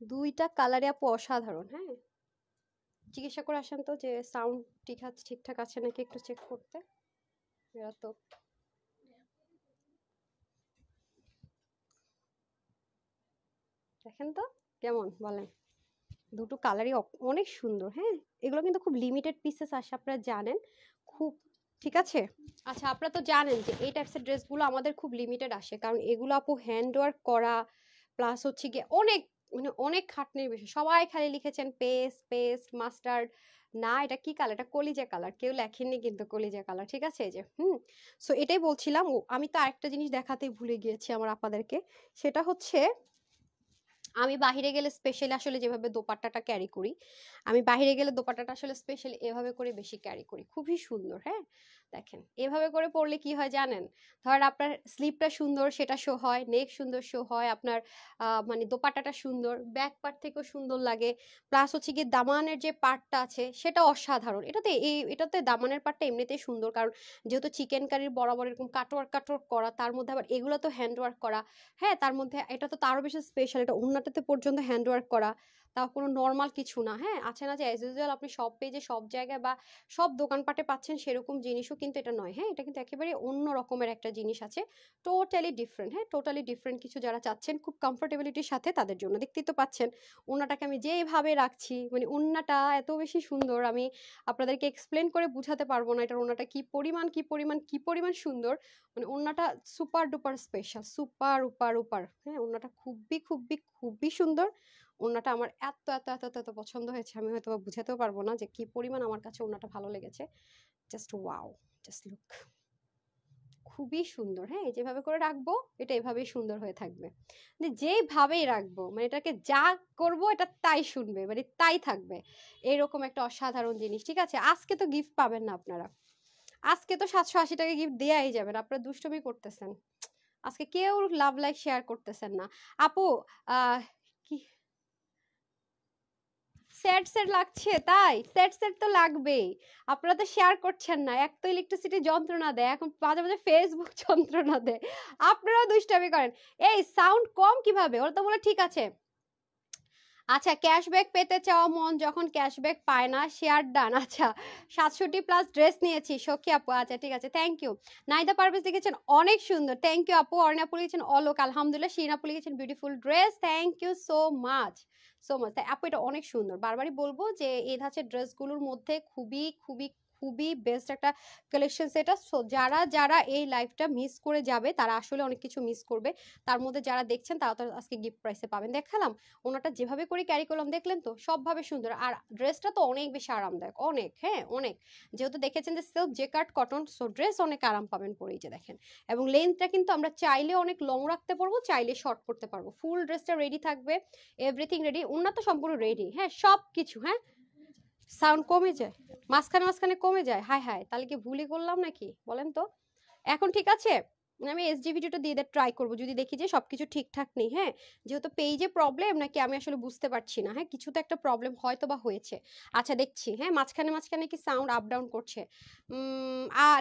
দুইটা কালারই আপু অসাধারণ। হ্যাঁ জিজ্ঞাসা করে আসেন তো যে সাউন্ড ঠিক আছে, ঠিকঠাক আছে নাকি একটু চেক করতে। এরা তো দেখেন তো কেমন বলেন, দুটো কালারই অনেক সুন্দর। হ্যাঁ এগুলো কিন্তু খুব লিমিটেড পিসেস আসে আপনারা জানেন, খুব ঠিক আছে। আচ্ছা আপনারা তো জানেন যে এই টাইপসের ড্রেসগুলো আমাদের খুব লিমিটেড আসে, কারণ এগুলো আপু হ্যান্ড ওয়ার্ক করা, প্লাস হচ্ছে গিয়ে অনেক মানে অনেক খাটনির বিষয়। সবাই খালি লিখেছেন পেস্ট পেস্ট মাস্টার্ড, না এটা কি কালার, এটা কলিজা কালার, কেউ লেখেননি কিন্তু কলিজা কালার, ঠিক আছে এই যে সো এটাই বলছিলাম। ও আমি তো আরেকটা জিনিস দেখাতেই ভুলে গিয়েছি আমার আপনাদেরকে, সেটা হচ্ছে আমি বাহিরে গেলে স্পেশালি আসলে যেভাবে দোপাট্টাটা ক্যারি করি, আমি বাহিরে গেলে দোপাট্টাটা আসলে স্পেশালি এভাবে করে বেশি ক্যারি করি, খুবই সুন্দর। হ্যাঁ দেখেন এভাবে করে পরলে কি হয় জানেন, ধরেন আপনার স্লিপটা সুন্দর সেটা শো হয়, নেক সুন্দর শো হয় আপনার, মানে দোপাট্টাটা সুন্দর, ব্যাক পার্ট থেকেও সুন্দর লাগে, প্লাস হচ্ছে গিয়ে দামানের যে পার্টটা আছে সেটা অসাধারণ। এটাতে দামানের পার্টটা এমনিতেই সুন্দর, কারণ যেহেতু চিকেন কারির বরাবর এরকম কাটওয়ার্ক কাটওয়ার্ক করা, তার মধ্যে আবার এগুলো তো হ্যান্ডওয়ার্ক করা। হ্যাঁ তার মধ্যে এটা তো তারও বেশি স্পেশাল, এটা ওড়নাটাতে পর্যন্ত হ্যান্ডওয়ার্ক করা, তাও কোনো নর্মাল কিছু না। হ্যাঁ আছে না যে অ্যাজ ইউজুয়াল আপনি সব পেজে সব জায়গায় বা সব দোকানপাটে পাচ্ছেন সেরকম জিনিসও কিন্তু এটা নয়। হ্যাঁ এটা কিন্তু একেবারে অন্য রকমের একটা জিনিস আছে, টোটালি ডিফারেন্ট। হ্যাঁ টোটালি ডিফারেন্ট কিছু যারা চাচ্ছেন খুব কমফোর্টেবিলিটির সাথে তাদের জন্য। দেখতেই তো পাচ্ছেন ওড়নাটাকে আমি যেভাবে রাখছি, মানে ওড়নাটা এত বেশি সুন্দর, আমি আপনাদেরকে এক্সপ্লেন করে বুঝাতে পারবো না এটার ওড়নাটা কি পরিমাণ কি পরিমাণ কি পরিমাণ সুন্দর। মানে ওড়নাটা সুপার ডুপার স্পেশাল, সুপার উপার উপার। হ্যাঁ ওড়নাটা খুবই খুবই খুবই সুন্দর। ওড়নাটা আমার এত এত এত এত এত পছন্দ হয়েছে, আমি হয়তো বা বুঝাতেও পারবো না যে কি পরিমাণ আমার কাছে ওড়নাটা ভালো লেগেছে। Just wow, just look. খুবই সুন্দর। হ্যাঁ, যেভাবে করে রাখবো এটা এভাবেই সুন্দর হয়ে থাকবে, মানে যেভাবেই রাখবো মানে এটাকে যা করব এটা তাই শুনবে, মানে তাই থাকবে। এরকম একটা অসাধারণ জিনিস। ঠিক আছে, আজকে তো গিফট পাবেন না আপনারা, আজকে তো 780 টাকা গিফট দেয়াই যাবেন, আপনারা দুষ্টুমি করতেছেন আজকে, কেউ লাভ লাইক শেয়ার করতেছেন না। আপু কি সেট সেট লাগছে? তাই সেট সেট তো লাগবেই, আপনারা তো শেয়ার করছেন না। এক তো ইলেকট্রিসিটি যন্ত্রণা দেয়, এখন মাঝে মাঝে ফেসবুক যন্ত্রণা দেয়, আপনারাও দুষ্টামি করেন। এই সাউন্ড কম কিভাবে? ওরা তো বলে ঠিক আছে। আচ্ছা, ক্যাশব্যাক পেতে চাওয়া মন যখন ক্যাশব্যাক পায় না, শেয়ার ডান। আচ্ছা, 67+ ড্রেস নিয়েছি সখী আপু। আচ্ছা ঠিক আছে, থ্যাংক ইউ। নাইদা পারভেজ লিখেছেন অনেক সুন্দর, থ্যাংক ইউ আপু। অর্ণা আপু লিখেছেন অলোক, আলহামদুলিল্লাহ। শিরিন আপু লিখেছেন beautiful dress, thank you so much so much. তাই আপু এটা অনেক সুন্দর, বারবারই বলবো যে এই ধাঁচের ড্রেসগুলোর মধ্যে খুবই খুবই খুবই বেস্ট একটা কালেকশন সেটা। সো যারা যারা এই লাইফটা মিস করে যাবে তারা আসলে অনেক কিছু মিস করবে। তার মধ্যে যারা দেখছেন তারা তো আজকে গিফট প্রাইসে পাবেন। দেখালাম ওনাটা যেভাবে করে ক্যারি করলাম, দেখলেন তো সবভাবে সুন্দর। আর ড্রেসটা তো অনেক বেশি আরামদায়ক, অনেক, হ্যাঁ অনেক। যেহেতু দেখেছেন যে সেলফ জেকার্ড কটন, সো ড্রেস অনেক আরাম পাবেন পরেই, যে দেখেন। এবং লেন্থটা কিন্তু আমরা চাইলে অনেক লং রাখতে পারবো, চাইলে শর্ট করতে পারবো। ফুল ড্রেসটা রেডি থাকবে, এভরিথিং রেডি, ওনার তো সম্পূর্ণ রেডি, হ্যাঁ সব কিছু। হ্যাঁ, সাউন্ড কমে যায় মাঝখানে মাঝখানে, কমে যায়, হায় হায়, তাহলে কি ভুলই করলাম নাকি বলেন তো? এখন ঠিক আছে? আমি এসডি ভিডিওটা দিয়ে ট্রাই করবো, যদি দেখি যে সবকিছু ঠিকঠাক নেই। হ্যাঁ, যেহেতু পেজে প্রবলেম নাকি আমি আসলে বুঝতে পারছি না। হ্যাঁ, কিছু তো একটা প্রবলেম হয়তো বা হয়েছে। আচ্ছা দেখছি, হ্যাঁ মাঝখানে মাঝখানে কি সাউন্ড আপ ডাউন করছে।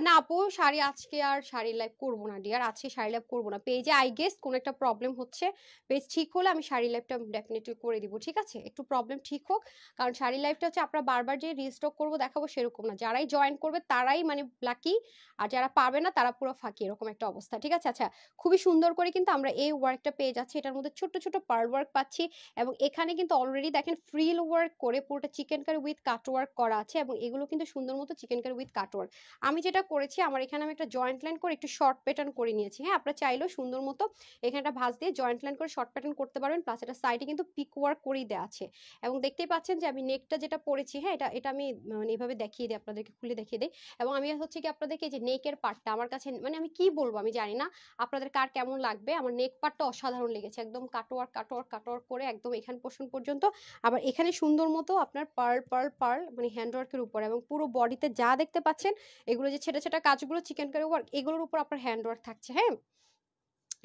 না আপু, শাড়ি আজকে আর শাড়ি লাইভ করবো না ডিয়ার, আজকে শাড়ি লাইভ করবো না। পেজে আই গেস কোনো একটা প্রবলেম হচ্ছে, পেজ ঠিক হলে আমি শাড়ি লাইভটা ডেফিনেটলি করে দিব। ঠিক আছে, একটু প্রবলেম ঠিক হোক, কারণ শাড়ি লাইভটা হচ্ছে আপনারা বারবার যে রিস্টক করবো দেখাবো সেরকম না। যারাই জয়েন করবে তারাই মানে লাকি, আর যারা পারবে না তারা পুরো ফাঁকি, এরকম একটা অবস্থা। ঠিক আছে, আচ্ছা খুবই সুন্দর করে কিন্তু আমরা এই ওয়ার্কটা পেয়ে যাচ্ছি। এটার মধ্যে ছোট ছোট পার্ল ওয়ার্ক পাচ্ছি, এবং এখানে কিন্তু অলরেডি দেখেন ফ্রিল ওয়ার্ক করে পুরোটা chikankari with cut work করা আছে, এবং এগুলো কিন্তু সুন্দর মতো chikankari with cut work. আমি যেটা করেছি, আমার এখানে আমি একটা জয়েন্ট লাইন করে একটু শর্ট প্যাটার্ন করে নিয়েছি। হ্যাঁ, আপনারা চাইলেও সুন্দর মতো এখানে একটা ভাঁজ দিয়ে জয়েন্ট লাইন করে শর্ট প্যাটার্ন করতে পারবেন, প্লাস এটা সাইডে কিন্তু পিক ওয়ার্ক করেই দেওয়া আছে। এবং দেখতেই পাচ্ছেন যে আমি নেকটা যেটা পরেছি, হ্যাঁ এটা এটা আমি মানে এইভাবে দেখিয়ে দিই, আপনাদেরকে খুলে দেখিয়ে দিই। এবং আমি হচ্ছে কি আপনাদেরকে যে নেকের পার্টটা আমার কাছে, মানে আমি কি বলবো আমি জানি না আপনাদের কার কেমন লাগবে, আমার নেক পার্টটা অসাধারণ লেগেছে, একদম কাটওয়ার্ক কাটওয়ার্ক কাটওয়ার্ক করে একদম এখান পোর্শন পর্যন্ত। আবার এখানে সুন্দর মতো আপনার পার্ল পার্ল পার্ল মানে হ্যান্ডওয়ার্কের উপর, এবং পুরো বডিতে যা দেখতে পাচ্ছেন এগুলো যে ছেটা ছেটা কাজগুলো চিকেন কারি ওয়ার্ক, এগুলোর উপর আপনার হ্যান্ডওয়ার্ক থাকছে। হ্যাঁ,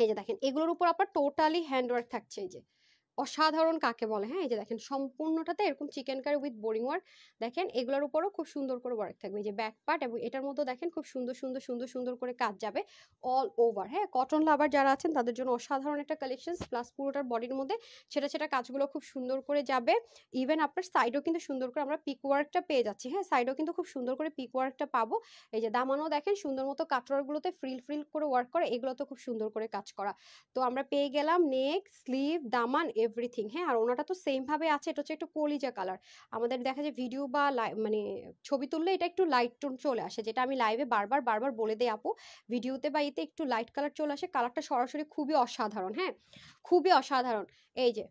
এই যে দেখেন এগুলোর উপর আপনার টোটালি হ্যান্ডওয়ার্ক থাকছে, এই যে অসাধারণ কাকে বলে। হ্যাঁ, এই যে দেখেন সম্পূর্ণটাতে এরকম chikankari with boring work, দেখেন এগুলোর উপরও খুব সুন্দর করে ওয়ার্ক থাকবে, এই যে ব্যাক পার্ট, এবং এটার মধ্যে দেখেন খুব সুন্দর সুন্দর সুন্দর সুন্দর করে কাজ যাবে অল ওভার। হ্যাঁ, কটন লাভার যারা আছেন তাদের জন্য অসাধারণ একটা কালেকশন, প্লাস পুরোটার বডির মধ্যে সেটা সেটা কাজগুলো খুব সুন্দর করে যাবে। ইভেন আপনার সাইডও কিন্তু সুন্দর করে আমরা পিক ওয়ার্কটা পেয়ে যাচ্ছি। হ্যাঁ, সাইডও কিন্তু খুব সুন্দর করে পিক ওয়ার্কটা পাবো। এই যে দামানও দেখেন সুন্দর মতো কাটওয়ার্কগুলোতে ফ্রিল ফ্রিল করে ওয়ার্ক করে, এগুলো তো খুব সুন্দর করে কাজ করা। তো আমরা পেয়ে গেলাম নেক, স্লিভ, দামান, এভরিথিং। হ্যাঁ, আর ওনাটা তো সেম ভাবে আছে, এটা হচ্ছে একটু কলিজা কালার। আমাদের দেখা যায় ভিডিও বা মানে ছবি তুললে এটা একটু লাইট টোন চলে আসে, যেটা আমি লাইভে বারবার বারবার বলে দেই আপু, ভিডিওতে বা এতে একটু লাইট কালার চলে আসে, কালারটা সরাসরি খুবই অসাধারণ। হ্যাঁ, খুবই অসাধারণ। এই যে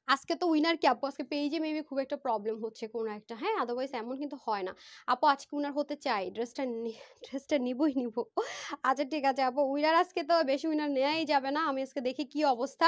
আজকে তো উইনার কি আপু, আজকে পেজে মেবি খুব একটা প্রবলেম হচ্ছে কোনো একটা। হ্যাঁ, আদারওয়াইজ এমন কিন্তু হয় না। আপু আজকে উইনার হতে চাই, ড্রেসটা নিবই নিব। আচ্ছা ঠিক আছে আপু, উইনার আজকে তো বেশি উইনার নেওয়াই যাবে না, আমি আজকে দেখি কি অবস্থা।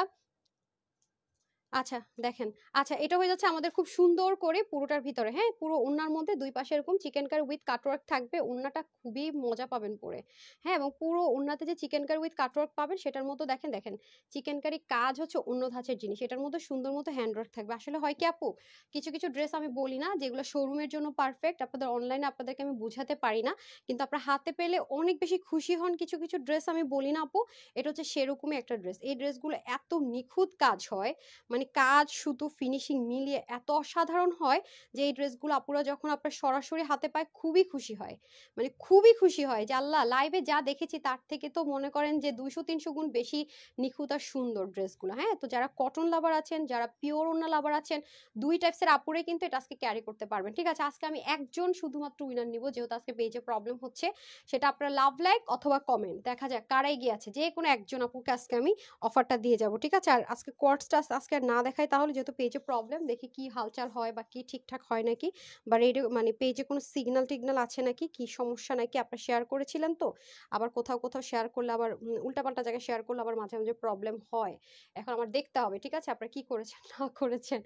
আচ্ছা দেখেন, আচ্ছা এটা হয়ে যাচ্ছে আমাদের খুব সুন্দর করে পুরোটার ভিতরে। হ্যাঁ, পুরো ওড়নার মধ্যে দুই পাশে এরকম চিকেন কারি উইথ কাটওয়ার্ক থাকবে, ওড়নাটা খুবই মজা পাবেন পরে। হ্যাঁ, এবং পুরো ওড়নাতে যে চিকেন কারি উইথ কাটওয়ার্ক পাবেন সেটার মতো দেখেন দেখেন চিকেন কারি কাজ হচ্ছে অন্য ধাঁচের জিনিস, এটার মধ্যে সুন্দর মতো হ্যান্ডওয়ার্ক থাকবে। আসলে হয় কি আপু, কিছু কিছু ড্রেস আমি বলি না যেগুলো শোরুমের জন্য পারফেক্ট, আপনাদের অনলাইনে আপনাদেরকে আমি বুঝাতে পারি না, কিন্তু আপনার হাতে পেলে অনেক বেশি খুশি হন। কিছু কিছু ড্রেস আমি বলি না আপু, এটা হচ্ছে সেরকমই একটা ড্রেস। এই ড্রেসগুলো এত নিখুঁত কাজ হয়, মানে কাজ সুতো ফিনিশিং মিলিয়ে এত অসাধারণ হয় যে এই ড্রেসগুলো আপুরা যখন আপনার সরাসরি হাতে পায় খুবই খুশি হয়, মানে খুবই খুশি হয় যে আল্লাহ, লাইভে যা দেখেছি তার থেকে তো মনে করেন যে 200-300 গুণ বেশি নিখুঁত আর সুন্দর ড্রেসগুলো। হ্যাঁ, তো যারা কটন লাভার আছেন, যারা পিওর ওড়না লাভার আছেন, দুই টাইপসের আপুরে কিন্তু এটা আজকে ক্যারি করতে পারবেন। ঠিক আছে, আজকে আমি একজন শুধুমাত্র উইনার নিব, যেহেতু আজকে পেজে প্রবলেম হচ্ছে। সেটা আপনার লাভ লাইক অথবা কমেন্ট, দেখা যাক কারাই গিয়ে আছে, যে কোনো একজন আপুকে আজকে আমি অফারটা দিয়ে যাব। ঠিক আছে, আর আজকে কোয়ার্টসটা আজকে আর না দেখাই তাহলে, যেহেতু পেজে প্রবলেম, দেখি কি হালচাল হয় বা কি ঠিকঠাক হয় নাকি, বা রেডিও মানে পেজে কোনো সিগন্যাল টিগনাল আছে নাকি, কি সমস্যা নাকি। আপনারা শেয়ার করেছিলেন তো, আবার কোথাও কোথাও শেয়ার করলে আবার উল্টাপাল্টা জায়গায় শেয়ার করলে আবার মাঝে মাঝে প্রবলেম হয়। এখন আমার দেখতে হবে, ঠিক আছে, আপনারা কি করেছেন না করেছেন,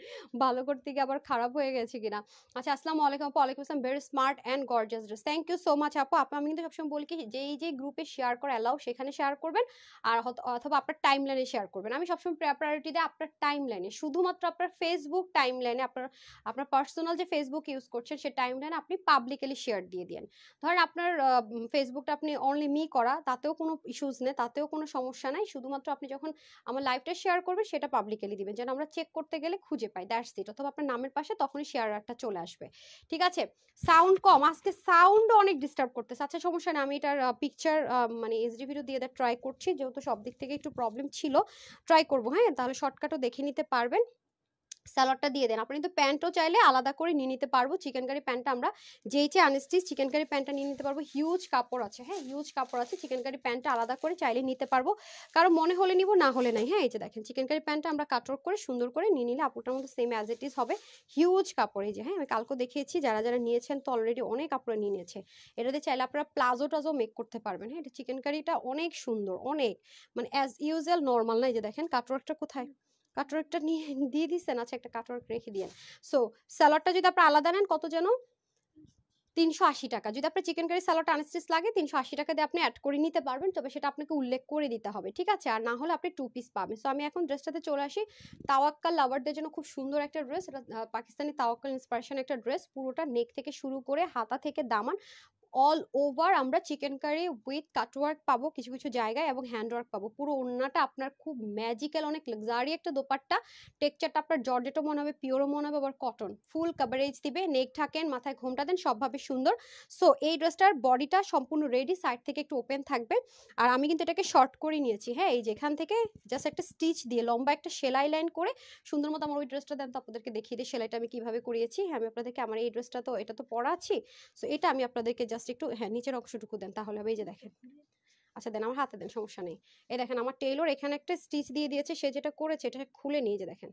ভালো করতে গিয়ে আবার খারাপ হয়ে গেছে কিনা। আচ্ছা, আসসালামু আলাইকুম আপু। ওয়ালাইকুম আসসালাম। Very smart and gorgeous dress, thank you so much আপু। আমি কিন্তু সবসময় বলি কি, যে গ্রুপে শেয়ার করা অ্যালাউ সেখানে শেয়ার করবেন, আর অথবা আপনার টাইম লাইনে শেয়ার করবেন। আমি সবসময় প্রায়োরিটি দিই আপনার টাইম লাইনে, শুধুমাত্র আপনার ফেসবুক টাইম লাইনে, আপনার আপনার পার্সোনাল যে ফেসবুক ইউজ করছেন সে টাইম লাইনে আপনি পাবলিকলি শেয়ার দিয়ে দিন। ধরেন আপনার ফেসবুকটা আপনি অনলি মি করা, তাতেও কোনো ইস্যুস নেই, তাতেও কোনো সমস্যা নাই। শুধুমাত্র আপনি যখন আমার লাইভটা শেয়ার করবেন সেটা পাবলিকলি দিবেন, যেন আমরা চেক করতে গেলে খুঁজে পাই, দ্যাটস ইট। অথবা আপনার নামের পাশে তখনই শেয়ারটা চলে আসবে, ঠিক আছে। সাউন্ড কম, আজকে সাউন্ড অনেক ডিস্টার্ব করতেছে। আচ্ছা, সমস্যা নেই, আমি এটার পিকচার মানে এইচডি ভিডিও দিয়ে দেওয়ার ট্রাই করছি, যেহেতু সব দিক থেকে একটু প্রবলেম ছিল, ট্রাই করবো। হ্যাঁ, তাহলে শর্টকাটও দেখে নিতে পারবেন। স্যালাডটা দিয়ে দেন। আপনি কিন্তু প্যান্টও চাইলে আলাদা করে নিয়ে নিতে পারবো। চিকেন কারি প্যান্টটা আমরা যেইচে আনস্টিচ চিকেন কারি প্যান্টটা নিয়ে নিতে পারবো, হিউজ কাপড় আছে। হ্যাঁ, হিউজ কাপড় আছে, চিকেন কারি প্যান্টটা আলাদা করে চাইলে নিতে পারবো, কারণ মনে হলে নিব, না হলে নাই। হ্যাঁ, এই যে দেখেন চিকেন কারি প্যান্টটা আমরা কাটওয়ার্ক করে সুন্দর করে নিয়ে নিলে আপুটার মধ্যে সেম অ্যাজ ইট ইজ হবে, হিউজ কাপড়। এই যে, হ্যাঁ, আমি কালকে দেখিয়েছি, যারা যারা নিয়েছেন তো অলরেডি অনেক কাপড় নিয়ে নিয়েছে। এটাতে চাইলে আপনারা প্লাজো টাজো মেক করতে পারবেন। হ্যাঁ, এটা চিকেন কারিটা অনেক সুন্দর, অনেক মানে অ্যাজ ইউজুয়াল নর্মাল না। এই যে দেখেন কাটওয়ার্কটা কোথায়, কাটওয়ার্কটা নিয়ে দিয়ে দিচ্ছেন। আচ্ছা, একটা কাটওয়ার্ক রেখে দিয়েন। সো স্যালাডটা যদি আপনার আলাদা নেন, কত যেন 380 টাকা। যদি আপনার চিকেন কারি স্যালাড আনস্টিচ লাগে 380 টাকা দিয়ে আপনি অ্যাড করে নিতে পারবেন, তবে সেটা আপনাকে উল্লেখ করে দিতে হবে, ঠিক আছে। আর না হলে আপনি 2 পিস পাবেন। সো আমি এখন ড্রেসটাতে চলে আসি। তাওয়াক্কাল লাভারদের জন্য খুব সুন্দর একটা ড্রেস, এটা পাকিস্তানি তাওয়াক্কাল ইন্সপিরেশন একটা ড্রেস। পুরোটা নেক থেকে শুরু করে হাতা থেকে দামান অল ওভার আমরা চিকেন কারি উইথ কাটওয়ার্ক পাবো কিছু কিছু জায়গায়, এবং হ্যান্ডওয়ার্ক পাবো। পুরো ওড়নাটা আপনার খুব ম্যাজিক্যাল, অনেক লাক্সারি একটা দোপাট্টা। টেক্সচারটা আপনার জর্জেটও মনে হবে, পিওরও মনে হবে, আবার কটন। ফুল কভারেজ দিবে, নেক ঢাকেন, মাথায় ঘোমটা দেন, সবভাবে সুন্দর। সো এই ড্রেসটার বডিটা সম্পূর্ণ রেডি, সাইড থেকে একটু ওপেন থাকবে। আর আমি কিন্তু এটাকে শর্ট করে নিয়েছি। হ্যাঁ, এই যেখান থেকে জাস্ট একটা স্টিচ দিয়ে লম্বা একটা সেলাই লাইন করে সুন্দর মতো, আমার ওই ড্রেসটা দেন তো আপনাদেরকে দেখিয়ে দিই সেলাইটা আমি কিভাবে করিয়েছি। হ্যাঁ, আমি আপনাদেরকে, আমার এই ড্রেসটা তো এটা তো পরা আছি, সো এটা আমি আপনাদেরকে জাস্ট একটু, হ্যাঁ, নিচের অংশটুকু দেন তাহলে হবে। এই যে দেখেন, আচ্ছা দেন, আমার হাতে দেন, সমস্যা নেই। এই দেখেন আমার টেইলর এখানে একটা স্টিচ দিয়ে দিয়েছে, সে যেটা করেছে এটা খুলে নিয়ে, যে দেখেন,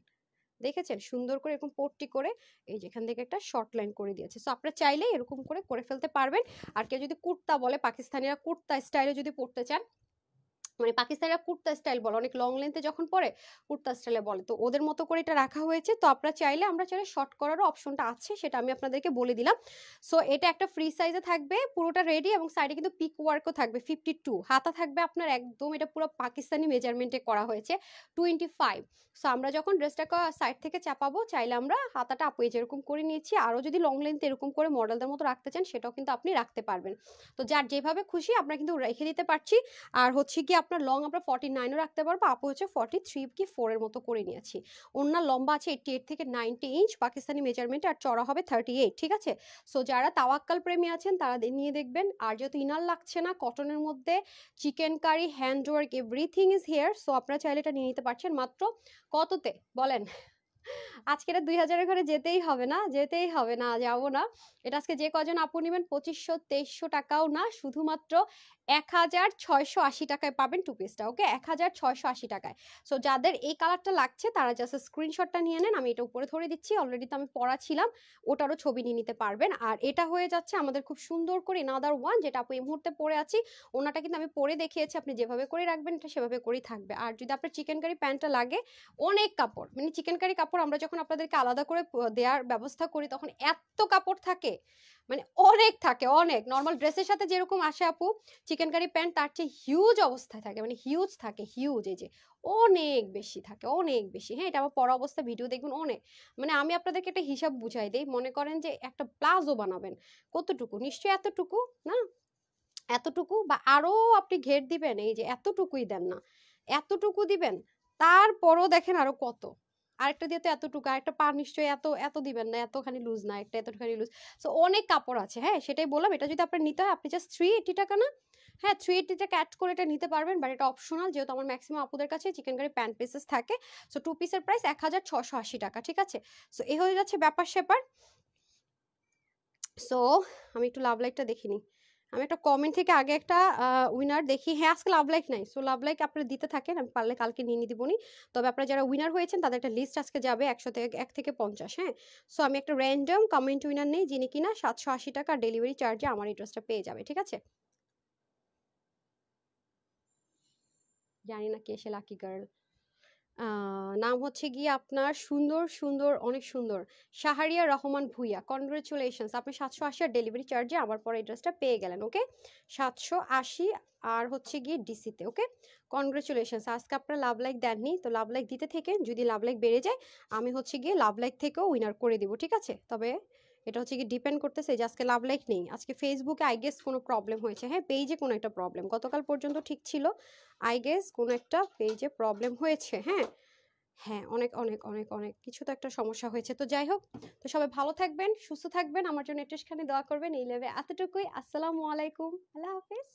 দেখেছেন সুন্দর করে এরকম পট্টি করে এই যেখান থেকে একটা শর্ট লাইন করে দিয়েছে। সো আপনারা চাইলে এরকম করে করে ফেলতে পারবেন। আর কেউ যদি কুর্তা বলে, পাকিস্তানিরা কুর্তা স্টাইলে যদি পড়তে চান, মানে পাকিস্তানিরা কুর্তা স্টাইল বলে, অনেক লং লেন্থে যখন পরে কুর্তা স্টাইলে বলে, তো ওদের মতো করে এটা রাখা হয়েছে। তো আপনারা চাইলে, আমরা চাইলে শর্ট করারও অপশনটা আছে, সেটা আমি আপনাদেরকে বলে দিলাম। সো এটা একটা ফ্রি সাইজে থাকবে, পুরোটা রেডি, এবং সাইডে কিন্তু পিক ওয়ার্কও থাকবে 52। হাতা থাকবে আপনার একদম, এটা পুরো পাকিস্তানি মেজারমেন্টে করা হয়েছে 25। সো আমরা যখন ড্রেসটাকে সাইড থেকে চাপাবো, চাইলে আমরা হাতাটা আপু যেরকম করে নিয়েছি, আরও যদি লং লেন্থ এরকম করে মডেলদের মতো রাখতে চান সেটাও কিন্তু আপনি রাখতে পারবেন। তো যার যেভাবে খুশি আমরা কিন্তু রেখে দিতে পারছি। আর হচ্ছে কি আপনার লং আমরা 49ও রাখতে পারবো, আপু হচ্ছে 43 কি 4 এর মতো করে নিয়েছি। ওনার লম্বা আছে 88 থেকে 90 ইঞ্চ পাকিস্তানি মেজারমেন্ট, আর চড়া হবে 38, ঠিক আছে। সো যারা তাওয়াক্কাল প্রেমী আছেন তারা নিয়ে দেখবেন। আর যেহেতু ইনার লাগছে না, কটনের মধ্যে chikankari handwork everything is here. So আপনারা চাইলে এটা নিয়ে নিতে পারছেন মাত্র কততে বলেন? আজকে এটা 2000-এর ঘরে যেতেই হবে না, যেতেই হবে না, যাবো না। এটা আজকে যে কজন আপু নেবেন 2500-2300 টাকাও না, শুধুমাত্র 1680 টাকায় পাবেন টু পিসটা। ওকে, 1680 টাকায়। সো যাদের এই কালারটা লাগছে তারা জাস্ট স্ক্রিনশটটা নিয়ে নেন, আমি এটা উপরে ধরে দিচ্ছি, অলরেডি তো আমি পরা ছিলাম, ওটারও ছবি নিয়ে নিতে পারবেন। আর এটা হয়ে যাচ্ছে আমাদের খুব সুন্দর করে নাদার ওয়ান, যেটা আপু এই মুহূর্তে পরে আছি। ওনাটা কিন্তু আমি পরে দেখিয়েছি, আপনি যেভাবে করে রাখবেন এটা সেভাবে করেই থাকবে। আর যদি আপনার চিকেন কারি প্যান্টটা লাগে, অনেক কাপড়, মানে চিকেন কারি কাপড় আমরা যখন আপনাদেরকে আলাদা করে দেওয়ার ব্যবস্থা করি তখন এত কাপড় থাকে, মানে অনেক থাকে, অনেক। নর্মাল ড্রেসের সাথে যেরকম আসে আপু চিকেন কারি প্যান্ট, তার চেয়ে হিউজ অবস্থায় থাকে, মানে হিউজ থাকে, হিউজ, এই যে অনেক বেশি থাকে, অনেক বেশি। হ্যাঁ, এটা আমার পরা অবস্থা ভিডিও দেখবেন অনেক। মানে আমি আপনাদেরকে একটা হিসাব বুঝাই দিই, মনে করেন যে একটা প্লাজো বানাবেন, কতটুকু, নিশ্চয়ই এতটুকু না, এতটুকু বা আরো আপনি ঘের দিবেন, এই যে এতটুকুই দেন না, এতটুকু দিবেন, তারপরও দেখেন আরো কত, আরেকটা দিয়ে তো এতটুকু, আরেকটা পা নিশ্চয়ই এত এত দিবেন না, এতখানি লুজ না, একটা এতখানি লুজ। সো অনেক কাপড় আছে। হ্যাঁ, সেটাই বললাম, এটা যদি আপনার নিতে হয় আপনি জাস্ট 380 টাকা না, হ্যাঁ 380 টাকা অ্যাড করে এটা নিতে পারবেন, বাট এটা অপশনাল, যেহেতু আমার ম্যাক্সিমাম আপুদের কাছে চিকেন কারি প্যান্ট পিসেস থাকে। সো টু পিসের প্রাইস 1680 টাকা, ঠিক আছে। সো এই হয়ে যাচ্ছে ব্যাপার স্যাপার। সো আমি একটু লাভ লাইটটা দেখিনি, আমি একটা কমেন্ট থেকে আগে একটা উইনার দেখি। হ্যাঁ, আজকে লাভ লাইক নাই, সো লাভ লাইক আপনারা দিতে থাকেন, আমি পারলে কালকে নিয়ে দিবনি। তবে আপনারা যারা উইনার হয়েছেন তাদের একটা লিস্ট আজকে যাবে 100 থেকে 1 থেকে 50। হ্যাঁ, সো আমি একটা র্যান্ডম কমেন্ট উইনার নেই যিনি কিনা 780 টাকা ডেলিভারি চার্জে আমার এই ড্রেসটা পেয়ে যাবে, ঠিক আছে? জানি না কে সে লাকি গার্ল। নাম হচ্ছে গিয়ে আপনার সুন্দর সুন্দর, অনেক সুন্দর, শাহরিয়া রহমান ভুইয়া। কনগ্রেচুলেশনস, আপনি 780 আর ডেলিভারি চার্জে আমার পরে এই ড্রেসটা পেয়ে গেলেন। ওকে, 780 আর হচ্ছে গিয়ে ডিসিতে। ওকে, কনগ্রেচুলেশনস। আজকে আপনারা লাভ লাইক দেননি, তো লাভ লাইক দিতে থেকে যদি লাভ লাইক বেড়ে যায় আমি হচ্ছে গিয়ে লাভ লাইক থেকেও উইনার করে দিব, ঠিক আছে? তবে এটা হচ্ছে কি ডিপেন্ড করতেছে যে আজকে লাভ লাইক নেই, আজকে ফেসবুকে আই গেস কোনো প্রবলেম হয়েছে। হ্যাঁ, পেজে কোনো একটা প্রবলেম, গতকাল পর্যন্ত ঠিক ছিল, আই গেস কোনো একটা পেজে প্রবলেম হয়েছে। হ্যাঁ, হ্যাঁ, অনেক অনেক অনেক অনেক কিছু তো একটা সমস্যা হয়েছে। তো যাই হোক, তো সবাই ভালো থাকবেন, সুস্থ থাকবেন, আমার জন্য একটুখানি দোয়া করবেন। এই লেভে এতটুকুই। আসসালামু আলাইকুম, আল্লাহ হাফেজ।